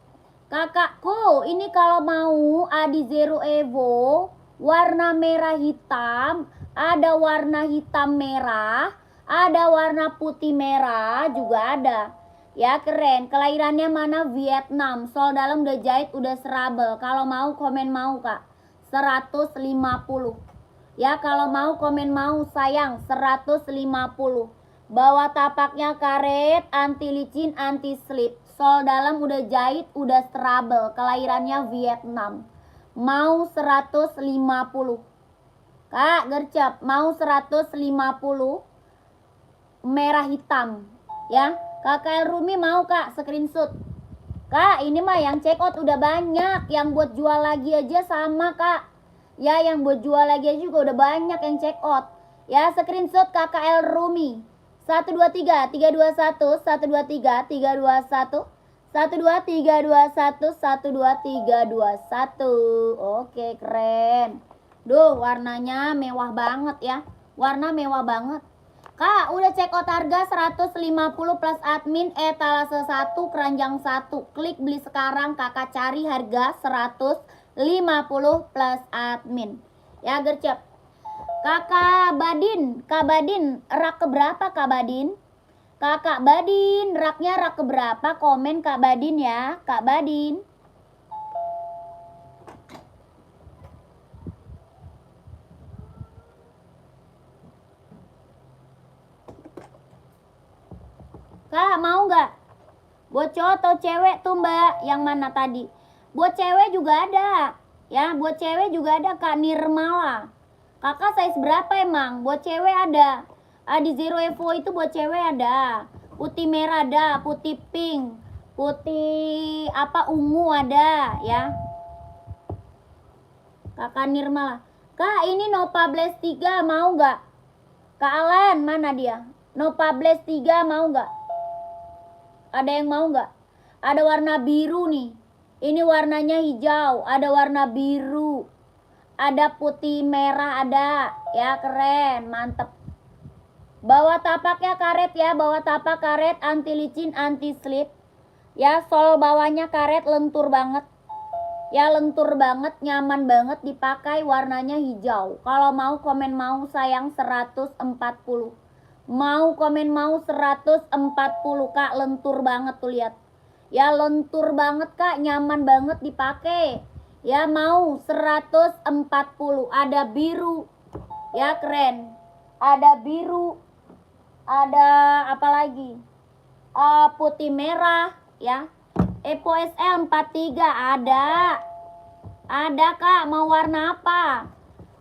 Kakakku, ini kalau mau Adi Zero Evo warna merah hitam, ada warna hitam merah, ada warna putih merah juga ada. Ya, keren. Kelahirannya mana? Vietnam. Sol dalam udah jahit, udah serabel. Kalau mau komen mau, Kak. 150. Ya, kalau mau komen mau, sayang. 150. Bawah tapaknya karet, anti licin, anti slip. Sol dalam udah jahit, udah strabel. Kelahirannya Vietnam. Mau 150. Kak, gercep. Mau 150. Merah hitam. Ya, Kakak Rumi mau, Kak, screenshot. Kak, ini mah yang check out udah banyak. Yang buat jual lagi aja sama, Kak. Ya, yang buat jual lagi aja juga udah banyak yang check out. Ya, screenshot KKL Rumi. 123 321 123 321 123 321 123 321. Oke, keren. Duh, warnanya mewah banget ya. Warna mewah banget. Kak, udah check out harga 150 plus admin etalase 1 keranjang 1. Klik beli sekarang, Kakak cari harga 150 plus admin. Ya, gercep. Kakak Badin, Kak Badin, rak keberapa Kak Badin? Kakak Badin, raknya rak keberapa? Komen Kak Badin ya, Kak Badin. Kak, mau nggak? Buat cowok atau cewek tuh Mbak, yang mana tadi? Buat cewek juga ada. Ya, buat cewek juga ada Kak Nirmala. Kakak size berapa emang? Buat cewek ada. Adi Zero Evo itu buat cewek ada. Putih merah ada, putih pink, putih apa ungu ada ya. Kakak Nirmala. Kak, ini Nova Blaze 3 mau nggak? Kak Alan, mana dia? Nova Blaze 3 mau nggak? Ada yang mau nggak? Ada warna biru nih. Ini warnanya hijau. Ada warna biru. Ada putih merah ada. Ya, keren. Mantep. Bawah tapaknya karet ya. Bawah tapak karet, anti licin, anti slip. Ya, sol bawahnya karet, lentur banget. Ya, lentur banget, nyaman banget dipakai, warnanya hijau. Kalau mau komen mau, sayang, 140. Mau komen mau 140, Kak. Lentur banget tuh, lihat. Ya, lentur banget, Kak. Nyaman banget dipakai. Ya, mau 140. Ada biru. Ya, keren. Ada biru. Ada apa lagi? Putih merah, ya. Epo SL 43 ada. Ada, Kak. Mau warna apa?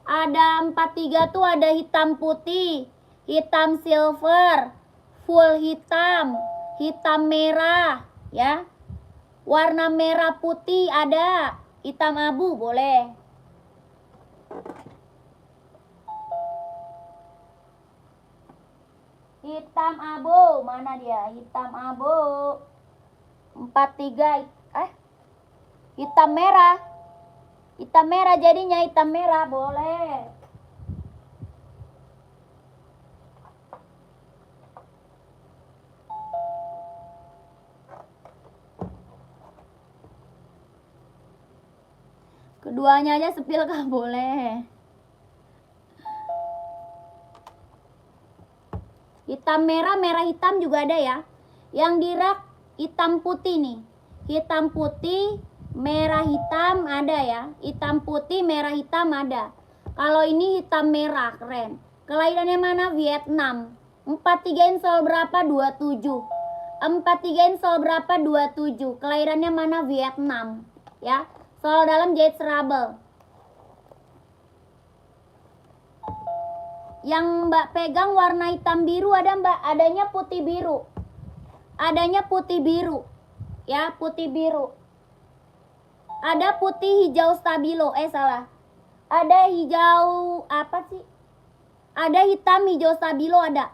Ada 43 tuh ada hitam putih, hitam silver, full hitam, hitam merah, ya. Warna merah putih ada, hitam abu boleh. Hitam abu, mana dia? Hitam abu. 43 hitam merah. Hitam merah jadinya, hitam merah boleh. Keduanya aja sepil kak, boleh. Hitam merah, merah hitam juga ada ya. Yang di rak hitam putih nih. Hitam putih, merah hitam ada ya. Hitam putih, merah hitam ada. Kalau ini hitam merah, keren. Kelahirannya mana? Vietnam. 43 insol berapa? 27. 43 insol berapa? 27. Kelahirannya mana? Vietnam. Ya. Sol dalam jahit serabel. Yang Mbak pegang warna hitam biru ada Mbak, adanya putih biru. Adanya putih biru. Ya, putih biru. Ada putih hijau stabilo, salah. Ada hijau apa sih? Ada hitam hijau stabilo ada.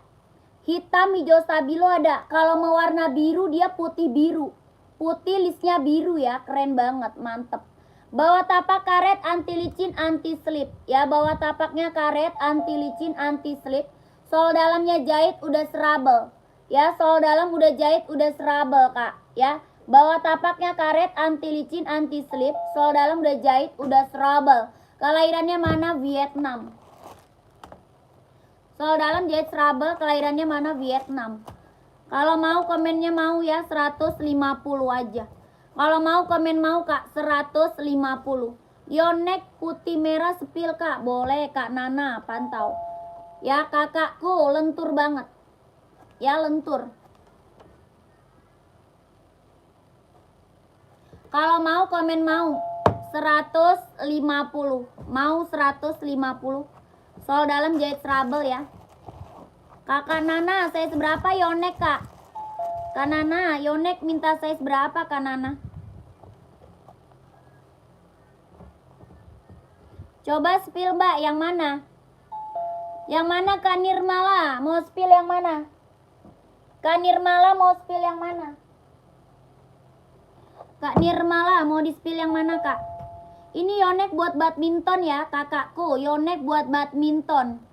Hitam hijau stabilo ada. Kalau mau warna biru dia putih biru. Putih listnya biru ya, keren banget, mantep. Bawah tapak karet anti licin anti slip ya, bawah tapaknya karet anti licin anti slip. Sol dalamnya jahit udah serabel ya, sol dalam udah jahit udah serabel kak ya. Bawah tapaknya karet anti licin anti slip, sol dalam udah jahit udah serabel. Kelahirannya mana? Vietnam. Sol dalam jahit serabel, kelahirannya mana? Vietnam. Kalau mau komennya mau ya 150 aja. Kalau mau komen mau kak 150. Yonek putih merah sepil kak, boleh kak Nana pantau. Ya kakakku lentur banget. Ya lentur. Kalau mau komen mau 150. Mau 150. Sol dalam jahit serabel ya. Kakak Nana size berapa Yonek kak? Kak Nana, Yonek minta size berapa Kak Nana? Coba spill mbak, yang mana? Yang mana Kak Nirmala? Mau spill yang mana? Kak Nirmala mau spill yang mana? Kak Nirmala mau di spill yang mana kak? Ini Yonek buat badminton ya kakakku. Yonek buat badminton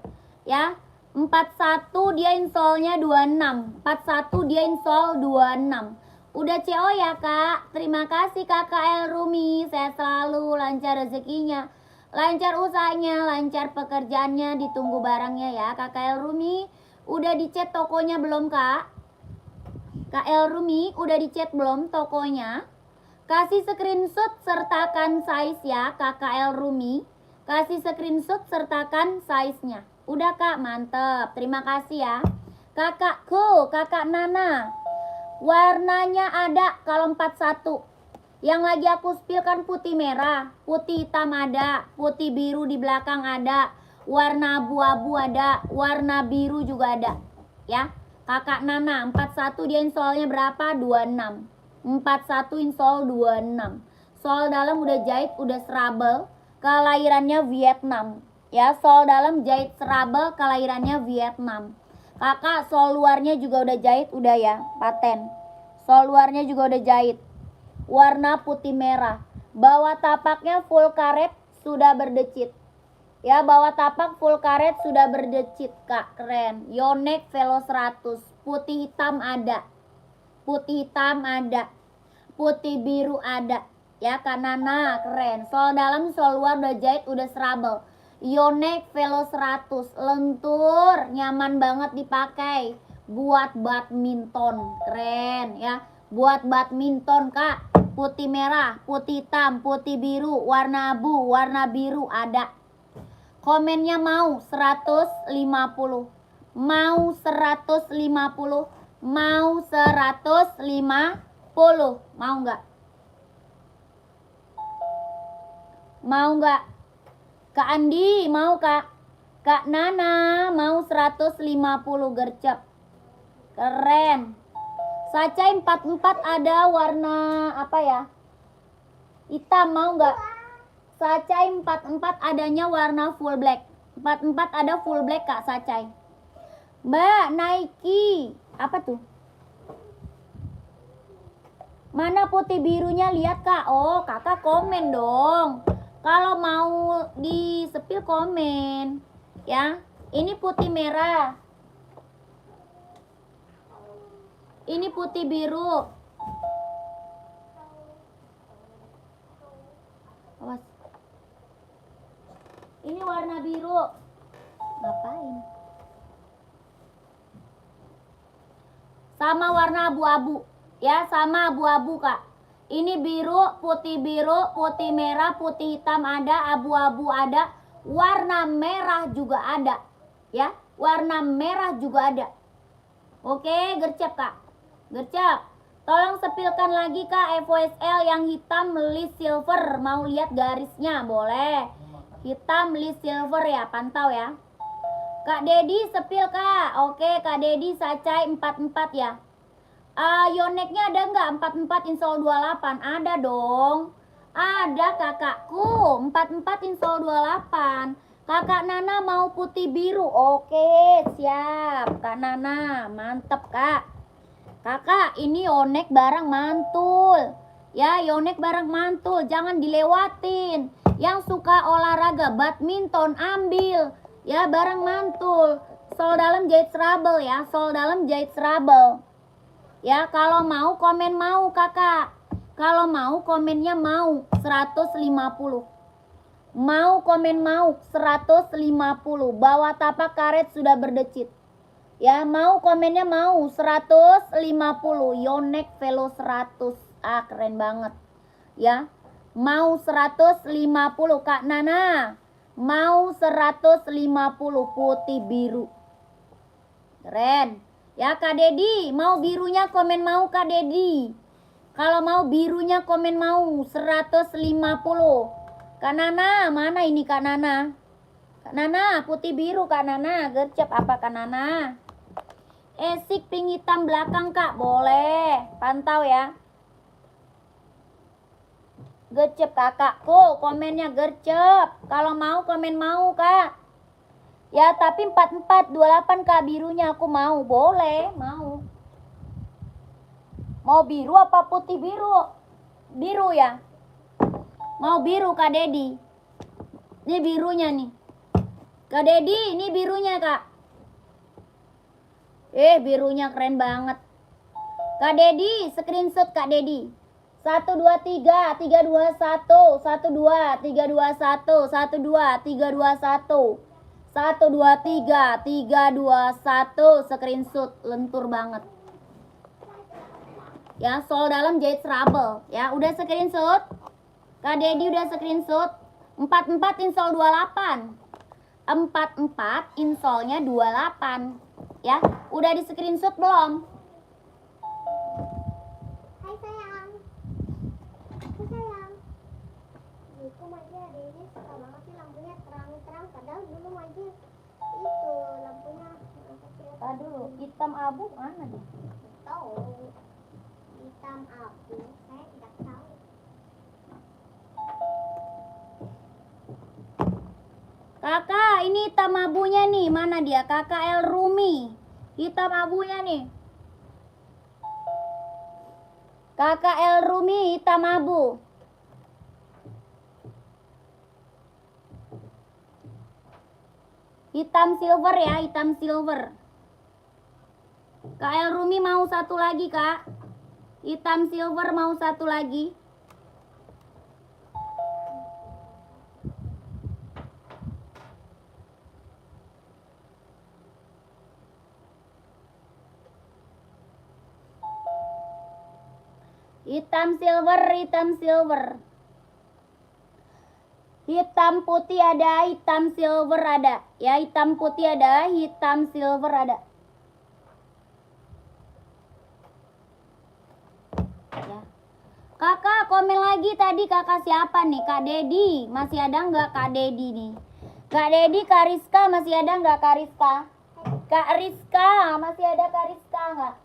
ya. 41 dia insolnya 26. 41 dia insol 26. Udah CO ya kak. Terima kasih kakak El Rumi. Sehat selalu, lancar rezekinya, lancar usahanya, lancar pekerjaannya, ditunggu barangnya ya kakak El Rumi. Udah dicet tokonya belum kak? Kak El Rumi udah dicet belum tokonya? Kasih screenshot sertakan size ya kakak El Rumi. Kasih screenshot sertakan size-nya. Udah kak, mantep. Terima kasih ya. Kakakku, kakak Nana. Warnanya ada kalau 41. Yang lagi aku spill kan putih merah, putih hitam ada, putih biru di belakang ada, warna abu-abu ada, warna biru juga ada. Ya. Kakak Nana, 41 dia insolnya berapa? 26. 41 insol 26. Sol dalam udah jahit, udah serabel. Kelahirannya Vietnam. Ya, sol dalam jahit serabel, kelahirannya Vietnam. Kakak, sol luarnya juga udah jahit, udah ya, paten. Sol luarnya juga udah jahit. Warna putih merah. Bawah tapaknya full karet sudah berdecit. Ya, bawah tapak full karet sudah berdecit, kak, keren. Yonek Velo 100. Putih hitam ada. Putih hitam ada. Putih biru ada. Ya, Kak Nana, keren. Sol dalam, sol luar udah jahit, udah serabel. Yonek Velo 100, lentur, nyaman banget dipakai buat badminton, keren ya. Buat badminton kak, putih merah, putih hitam, putih biru, warna abu, warna biru ada. Komennya mau 150, mau 150, mau 150, mau nggak? Mau nggak? Kak Andi mau kak? Kak Nana mau 150 gercep. Keren. Sacai 44 ada warna apa ya? Hitam, mau nggak? Sacai 44 adanya warna full black. 44 ada full black kak Sacai. Mbak Nike apa tuh? Mana putih birunya, lihat kak. Oh kakak komen dong. Kalau mau di sepil komen ya. Ini putih merah. Ini putih biru. Awas. sama warna abu-abu. Ya, sama abu-abu, Kak. Ini biru, putih merah, putih hitam ada, abu-abu ada, warna merah juga ada. Ya, warna merah juga ada. Oke, gercep, Kak. Gercep. Tolong sepilkan lagi, Kak, FOSL yang hitam list silver. Mau lihat garisnya? Boleh. Hitam list silver ya, pantau ya. Kak Dedi sepil, Kak. Oke, Kak Dedi Sacai 44 ya. Yoneknya ada nggak 44 install 28? Ada dong. Ada kakakku 44 install 28. Kakak Nana mau putih biru. Oke, siap. Kak Nana, mantep, Kak. Kakak, ini yonek barang mantul. Ya, yonek barang mantul, jangan dilewatin. Yang suka olahraga badminton ambil. Ya, barang mantul. Sol dalam jahit serabel ya, sol dalam jahit serabel. Ya, kalau mau komen mau, Kakak. Kalau mau komennya mau 150. Mau komen mau 150. Bawah tapak karet sudah berdecit. Ya, mau komennya mau 150. Yonek Velo 100. Keren banget. Ya. Mau 150 Kak Nana. Mau 150 putih biru. Keren. Ya, Kak Dedi, mau birunya komen mau, Kak Dedi. Kalau mau birunya komen mau 150. Kak Nana, mana ini Kak Nana? Kak Nana, putih biru Kak Nana. Gercep apa Kak Nana? Esik pink hitam belakang, Kak. Boleh. Pantau ya. Gercep kakakku. Komennya gercep. Kalau mau komen mau, Kak. Ya, tapi 4428 Kak birunya aku mau. Boleh, mau. Mau biru apa putih biru? Biru ya. Mau biru Kak Dedi. Ini birunya nih. Kak Dedi, ini birunya, Kak. Birunya keren banget. Kak Dedi, screenshot Kak Dedi. 123 321 12 321 12 321 123 321 screenshot, lentur banget. Ya, sol dalam jahit serabel. Ya, udah screenshot. Kak Dedi udah screenshot. 44 install 28. 44 installnya 28. Ya, udah di screenshot belum? Hai sayang. Hai sayang. Itu aja adanya suka banget sih lampunya terang-terang. Padahal dulu aja itu lampunya kecil. Dulu, hitam abu mana nih? Tahu. Hitam abu. Saya tidak tahu. Kakak, ini hitam abunya nih. Mana dia? Kakak El Rumi. Hitam abunya nih. Kakak El Rumi hitam abu. Hitam silver ya, hitam silver. Kak El Rumi mau satu lagi, Kak. Hitam silver mau satu lagi. Hitam silver, hitam silver. Hitam putih ada, hitam silver ada. Ya, hitam putih ada, hitam silver ada. Ya. Kakak komen lagi tadi, kakak siapa nih? Kak Dedi, masih ada nggak Kak Dedi nih? Kak Dedi, Kak Rizka masih ada nggak Kak Rizka? Kak Rizka, masih ada Kak Rizka nggak?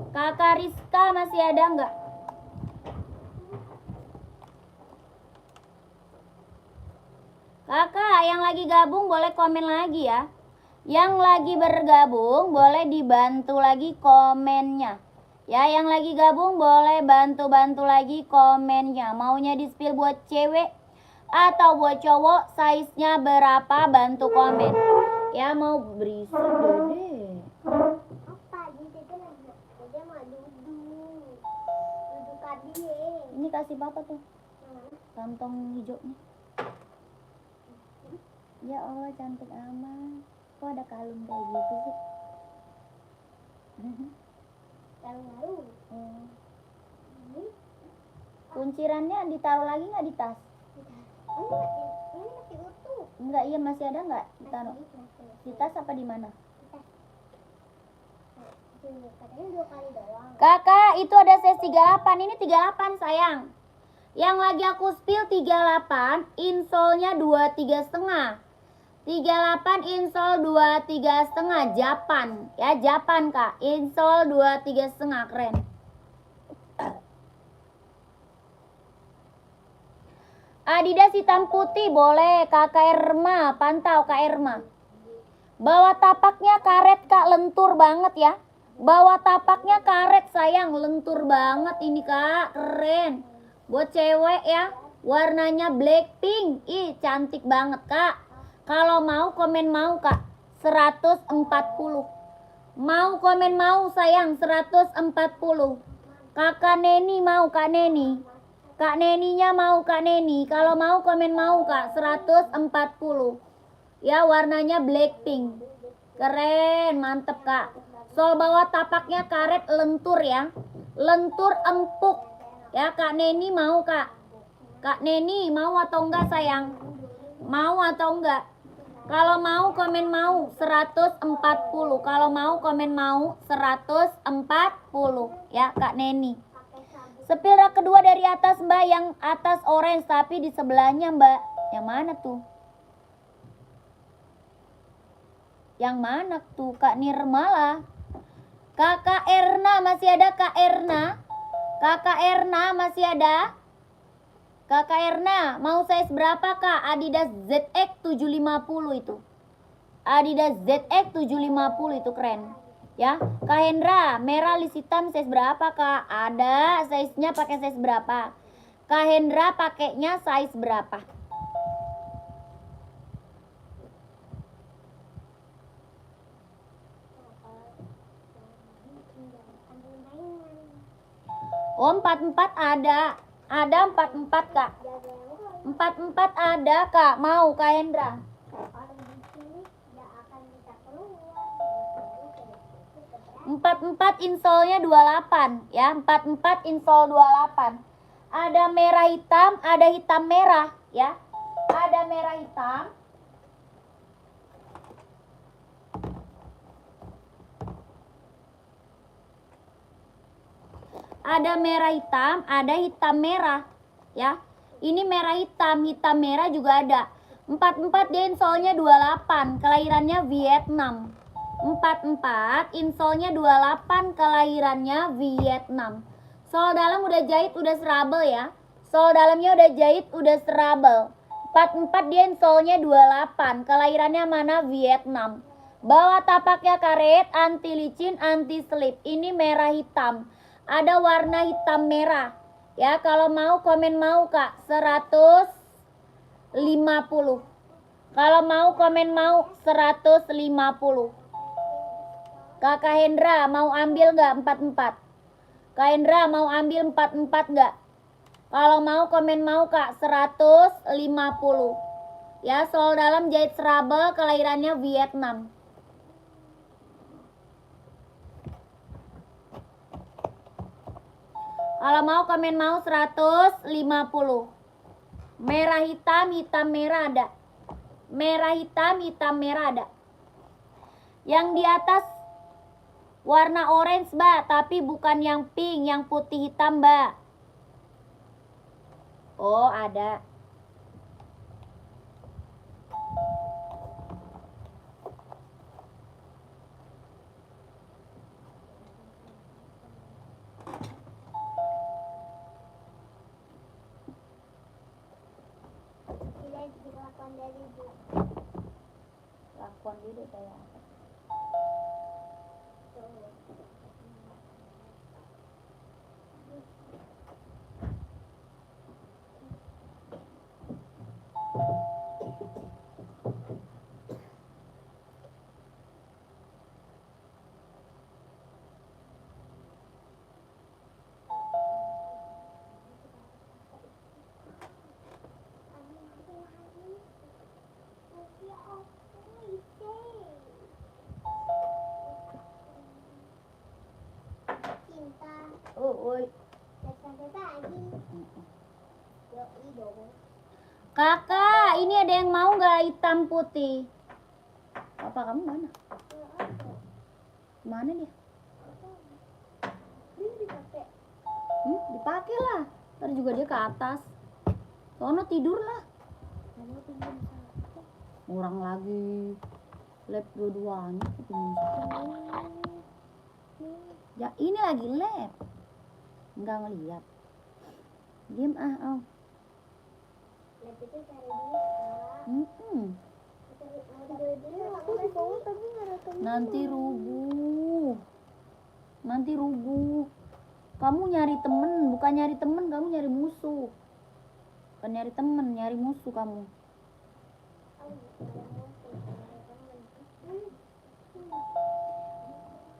Kakak Rizka masih ada nggak? Kakak yang lagi gabung boleh komen lagi ya. Yang lagi bergabung boleh dibantu lagi komennya. Ya, yang lagi gabung boleh bantu-bantu lagi komennya. Maunya di-spill buat cewek atau buat cowok, size-nya berapa, bantu komen. Ya, mau berisik deh. Apa? Dia mau duduk. Duduk dia. Ini kasih papa tuh. kantong hijaunya. Ya Allah, cantik amat. Kok ada kalung kayak gitu sih? Kalung-kalung. Hmm. Ini Kuncirannya ditaruh lagi nggak di tas? ini masih utuh. Enggak, iya masih ada nggak ditaruh? Masih. Di tas apa di mana? Katanya 2 kali doang. Kakak, itu ada size 38. Ini 38 sayang. Yang lagi aku spill 38, insole-nya 23,5. 38 insole 23,5 Japan. Ya, Japan Kak. Insole 23,5 keren. Adidas hitam putih boleh. Kakak Erma, pantau Kak Erma. Bawah tapaknya karet Kak, lentur banget ya. Bawah tapaknya karet sayang, lentur banget ini Kak, keren. Buat cewek ya, warnanya Blackpink. Ih, cantik banget Kak. Kalau mau komen mau Kak, 140. Mau komen mau sayang, 140. Kakak Neni mau Kak Neni. Kak Neninya mau Kak Neni. Kalau mau komen mau Kak, 140. Ya, warnanya Blackpink. Keren, mantep Kak. Sol bawah tapaknya karet, lentur ya. Lentur empuk. Ya, Kak Neni mau Kak. Kak Neni mau atau enggak sayang? Mau atau enggak? Kalau mau komen mau 140. Kalau mau komen mau 140. Ya, Kak Neni. Sepil rak kedua dari atas Mbak, yang atas orange tapi di sebelahnya Mbak. Yang mana tuh? Yang mana tuh? Kak Nirmala. Kakak Erna masih ada Kak Erna? Kakak Erna masih ada? Kakak Erna mau size berapa Kak? Adidas ZX 750 itu. Adidas ZX 750 itu keren. Ya, Kak Hendra, merah lis hitam size berapa Kak? Ada, size-nya pakai size berapa? Kak Hendra pakainya size berapa? Oh, 44 ada. Ada 44 Kak. 44 ada Kak. Mau Kak Hendra? Kalau di sini nggak akan bisa keluar. 44 insole-nya 28 ya. 44 insole 28. Ada merah hitam, ada hitam merah ya. Ada merah hitam. Ada merah hitam, ada hitam merah ya. Ini merah hitam, hitam merah juga ada. 44 dia insole-nya 28, kelahirannya Vietnam. 44 insole-nya 28, kelahirannya Vietnam. Sol dalam udah jahit, udah serabel ya. Sol dalamnya udah jahit, udah serabel. 44 dia insole-nya 28, kelahirannya mana? Vietnam. Bawah tapaknya karet, anti licin, anti slip. Ini merah hitam. Ada warna hitam merah. Ya, kalau mau komen mau Kak, 150. Kalau mau komen mau 150. Kakak Hendra mau ambil nggak 44? Kak Hendra mau ambil 44 nggak? Kalau mau komen mau Kak, 150. Ya, sol dalam jahit serabel, kelahirannya Vietnam. Kalau mau komen mau 150. Merah hitam, hitam merah ada. Merah hitam, hitam merah ada. Yang di atas warna orange Mbak, tapi bukan yang pink, yang putih hitam Mbak. Oh, ada. Dilihat di kelakuan dari ibu. Lakon dulu saya. dong. Kakak, ini ada yang mau nggak hitam putih? Papa kamu mana? Mana dia? Ini dipakai. Dipakai lah. Ntar juga dia ke atas. Sono tidur lah. Kamu tinggal di sana. Orang lagi lab dua-duanya. Ya ini lagi lab. Enggak ngeliat. Diam oh. Lab itu cari dia, Kak. Aku di bawah tapi nggak ada temen. Nanti rubuh. Kamu nyari temen, bukan nyari temen, kamu nyari musuh. Bukan nyari temen, nyari musuh kamu.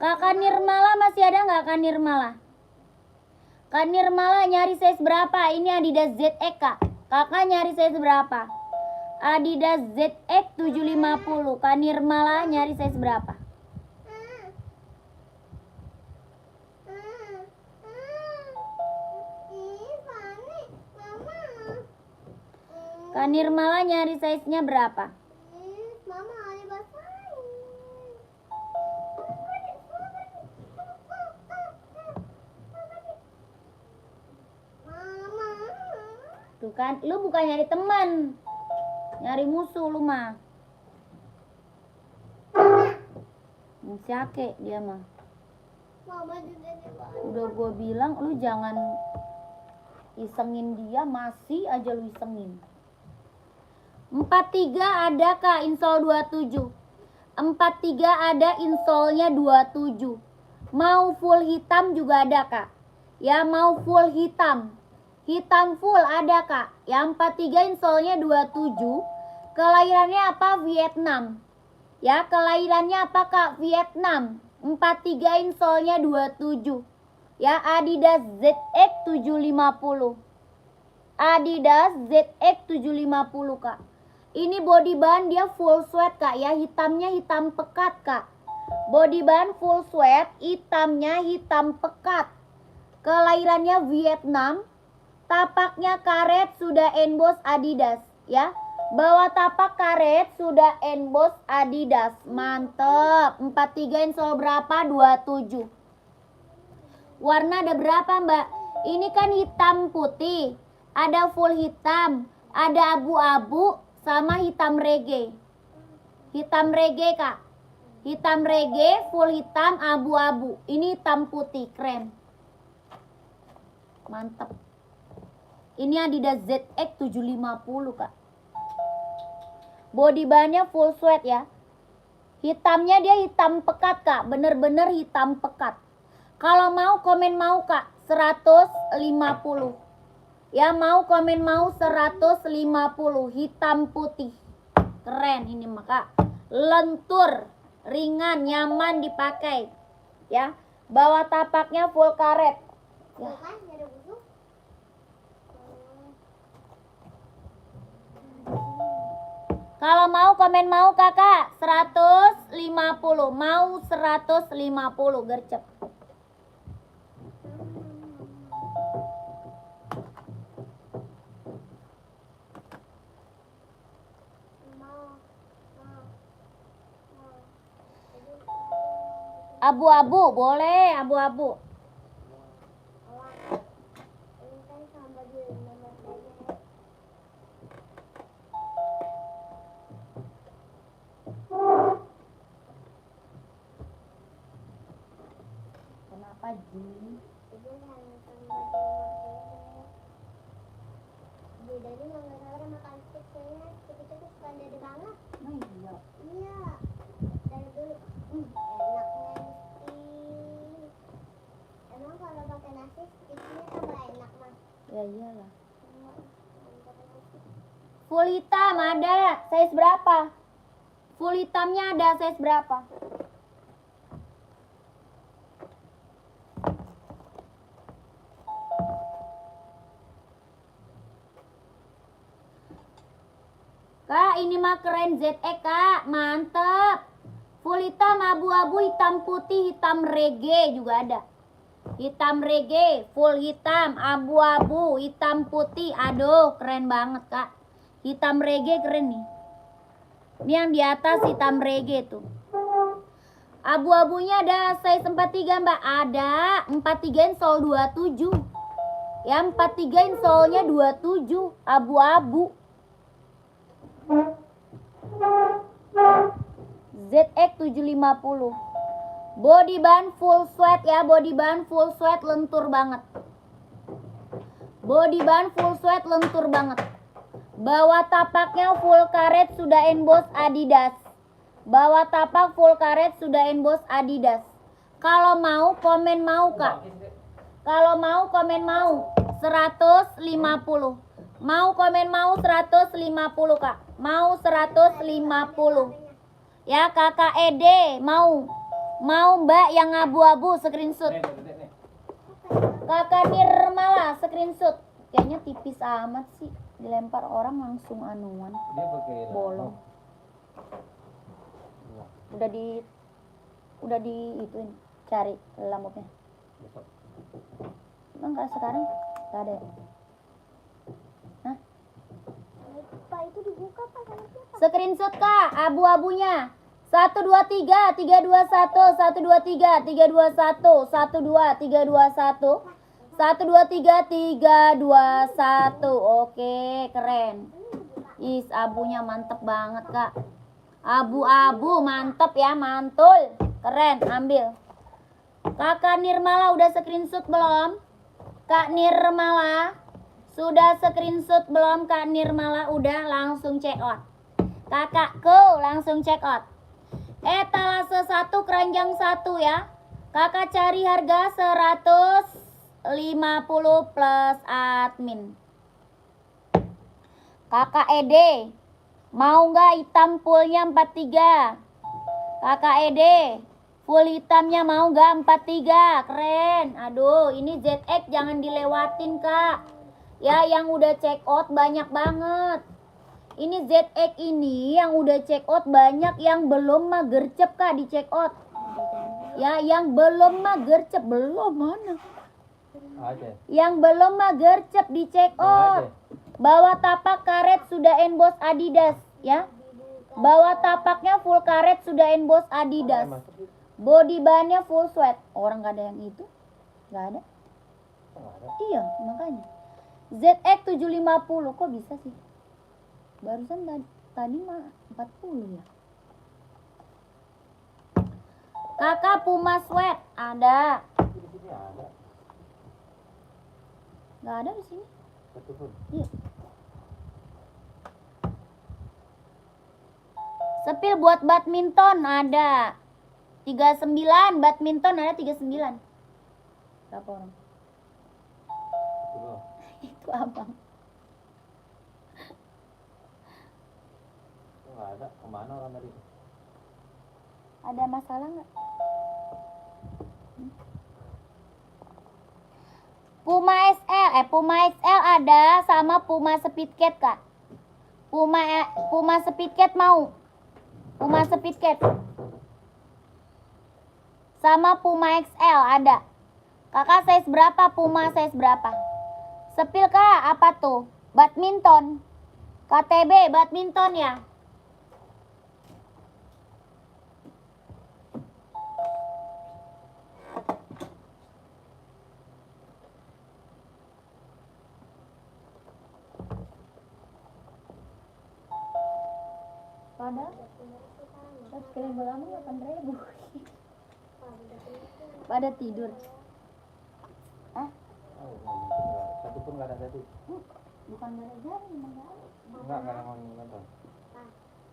Kakak Nirmala masih ada nggak Kak Nirmala? Kak Nirmala nyari size berapa? Ini Adidas ZX Kak. Kakak nyari size berapa? Adidas ZX 750. Kak Nirmala nyari size berapa? Kak Nirmala nyari size-nya berapa? Mama ada basahin. Mama. Tuh kan, lu bukan nyari teman. Nyari musuh lu mah. Siake dia mah. Mama juga di bawah. Udah gue bilang lu jangan isengin dia, masih aja lu isengin. 43 ada Kak insole 27. 43 ada insole-nya 27. Mau full hitam juga ada Kak. Ya mau full hitam. Hitam full ada Kak. Yang 43 insole-nya 27. Kelahirannya apa? Vietnam. Ya kelahirannya apa Kak? Vietnam. 43 insole-nya 27. Ya Adidas ZX 750. Adidas ZX 750 Kak. Ini body bahan dia full sweat Kak ya. Hitamnya hitam pekat Kak. Body bahan full sweat. Hitamnya hitam pekat. Kelahirannya Vietnam. Tapaknya karet sudah emboss Adidas ya. Bawah tapak karet sudah emboss Adidas. Mantep. 43 insole berapa? 27. Warna ada berapa Mbak? Ini kan hitam putih. Ada full hitam. Ada abu-abu. Sama hitam reggae. Hitam reggae Kak. Hitam reggae, full hitam, abu-abu. Ini hitam putih, keren. Mantap. Ini Adidas ZX 750 Kak. Body bahannya full sweat ya. Hitamnya dia hitam pekat Kak. Bener-bener hitam pekat. Kalau mau komen mau Kak. 150. Ya mau komen mau 150. Hitam putih. Keren ini mah Kak. Lentur. Ringan. Nyaman dipakai. Ya. Bawah tapaknya full karet. Ya. Kalau mau komen mau kakak 150. Mau 150 gercep. Abu-abu boleh, abu-abu. Kenapa Ji? Bedanya nggak salah makan stick kayaknya kita tuh suka dari banget. Nah, iya. Iya. Dari dulu enaknya stick. Emang kalau pakai nasi sticknya tambah enak mas. Ya iyalah. Full hitam ada, size berapa? Full hitamnya ada, size berapa? Kak, ini mah keren ZX Kak, mantep. Full hitam, abu-abu, hitam putih, hitam reggae juga ada. hitam reggae, full hitam, abu-abu, hitam putih. Aduh, keren banget, Kak. Hitam reggae keren nih. Ini yang di atas hitam reggae tuh. Abu-abunya ada size 43, Mbak. Ada 43 insole 27. Ya, 43 insole-nya 27, abu-abu. ZX 750. Body ban full sweat ya, body ban full sweat lentur banget. Body ban full sweat lentur banget. Bawah tapaknya full karet sudah emboss Adidas. Bawah tapak full karet sudah emboss Adidas. Kalau mau komen mau, Kak. Kalau mau komen mau 150. Mau komen mau 150, Kak. Mau 150. Ya, Kakak Ede mau. Mau Mbak yang abu-abu screenshot. Kakak Nirmala screenshot. Kayaknya tipis amat sih. Dilempar orang langsung anuan. Dia pakai Bolong. Udah di ituin, cari lampunya. besok. Emang kalau sekarang gak ada ya? Hah? Pak itu dibuka Pak sama siapa? Screenshot Kak, abu-abunya. 1 2 3 3 2 1 1 2 3 3 2 1 1 2 3 2 1 1 2 3 3 2 1. Oke, keren. Is, abunya mantep banget, Kak. Abu-abu mantep ya, mantul. Keren, ambil. Kakak Nirmala udah screenshot belum? Kak Nirmala sudah screenshot belum? Kak Nirmala udah, langsung check out. Kakakku langsung check out. Etalase 1 keranjang 1 ya. Kakak cari harga 150 plus admin. Kakak Ede mau nggak hitam fullnya 43? Kakak Ede full hitamnya mau nggak 43? Keren. Aduh, ini ZX jangan dilewatin, Kak. Ya, yang udah check out banyak banget. Ini ZX ini yang udah check out banyak, yang belum mah gercep, Kak, di check out. Ya, yang belum mah gercep, belum mana? Ada. Yang belum mah gercep di check out. Bawah tapak karet sudah emboss Adidas ya. Bawah tapaknya full karet sudah emboss Adidas. Body bannya full sweat. Orang gak ada yang itu? Gak ada. Iya, makanya. ZX 750 kok bisa sih? Barusan tadi mah 40 ya. Kakak Puma sweat ada. Di sini ada. Gak ada di sini. Satu pun. Iya. Sepil buat badminton ada 39, badminton ada 39. Berapa orang? Itu loh. Itu abang. Itu nggak ada. Kemana orang tadi? Ada masalah nggak? Puma XL ada sama Puma Speedcat, Kak. Puma Speedcat mau. Puma Speedcat. Sama Puma XL ada. Kakak size berapa? Puma size berapa? Sepil, Kak, apa tuh? Badminton. KTB badminton ya. Padahal sekali berlama 8.000. Pada tidur. Ah, Oh, nggak mungkin nggak. Satu pun nggak ada tadi. bukan gara-gara emang nggak ada. Nggak ada ngomong nonton.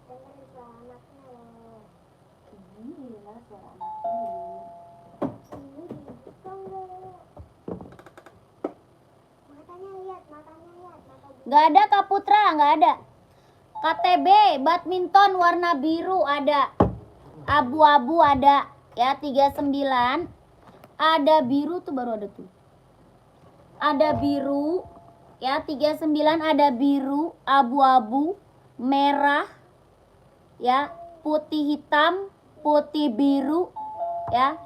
Dengerin suara anaknya loh. Ini lah suara anaknya. Ini dibuka nggak? Matanya lihat, matanya lihat, mata dia. Nggak ada Kak Putra, nggak ada. KTB badminton warna biru ada. Abu-abu ada ya 39. Ada biru tuh, baru ada tuh. Ada biru ya 39, ada biru, abu-abu, merah ya, putih hitam, putih biru ya,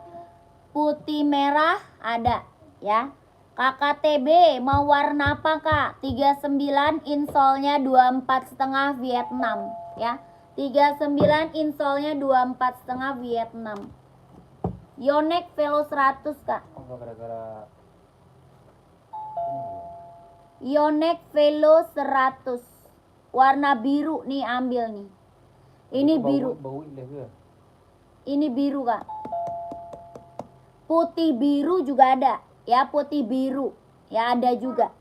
putih merah ada. ya. KKTB mau warna apa kak? 39 insolnya 24,5 Vietnam ya. 39 insolnya 24,5 Vietnam. Yonex Velo 100 kak. Apa gara-gara Yonex Velo 100 warna biru nih, ambil nih. Ini biru. Bau indah juga. Ini biru kak. Putih biru juga ada ya, putih biru ya ada juga.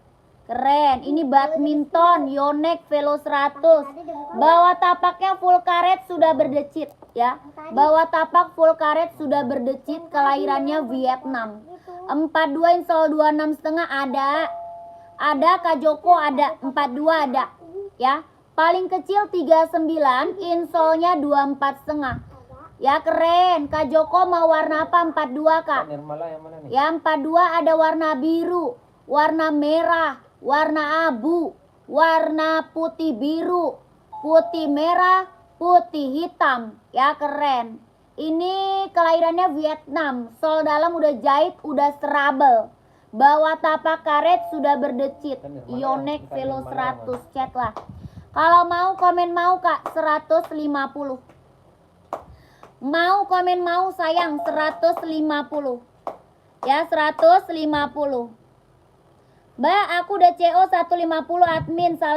Keren. Ini badminton Yonex Velo 100. Bawah tapaknya full karet sudah berdecit ya. Bawah tapak full karet sudah berdecit, kelahirannya Vietnam. 42 insol 26,5 ada. Ada Kak Joko ada, 42 ada ya. Paling kecil 39 insolnya 24,5. Ya keren. Kak Joko mau warna apa? 42 kak. Nirmala yang mana nih? Ya 42 ada warna biru, warna merah, warna abu, warna putih biru, putih merah, putih hitam. Ya keren. Ini kelahirannya Vietnam. Sol dalam udah jahit, udah serabel. Bawah tapak karet sudah berdecit. Yonex Velo 100. Chat lah. Kalau mau komen mau kak 150. Mau komen mau sayang 150. Ya 150. Mbak aku udah CO 150 admin.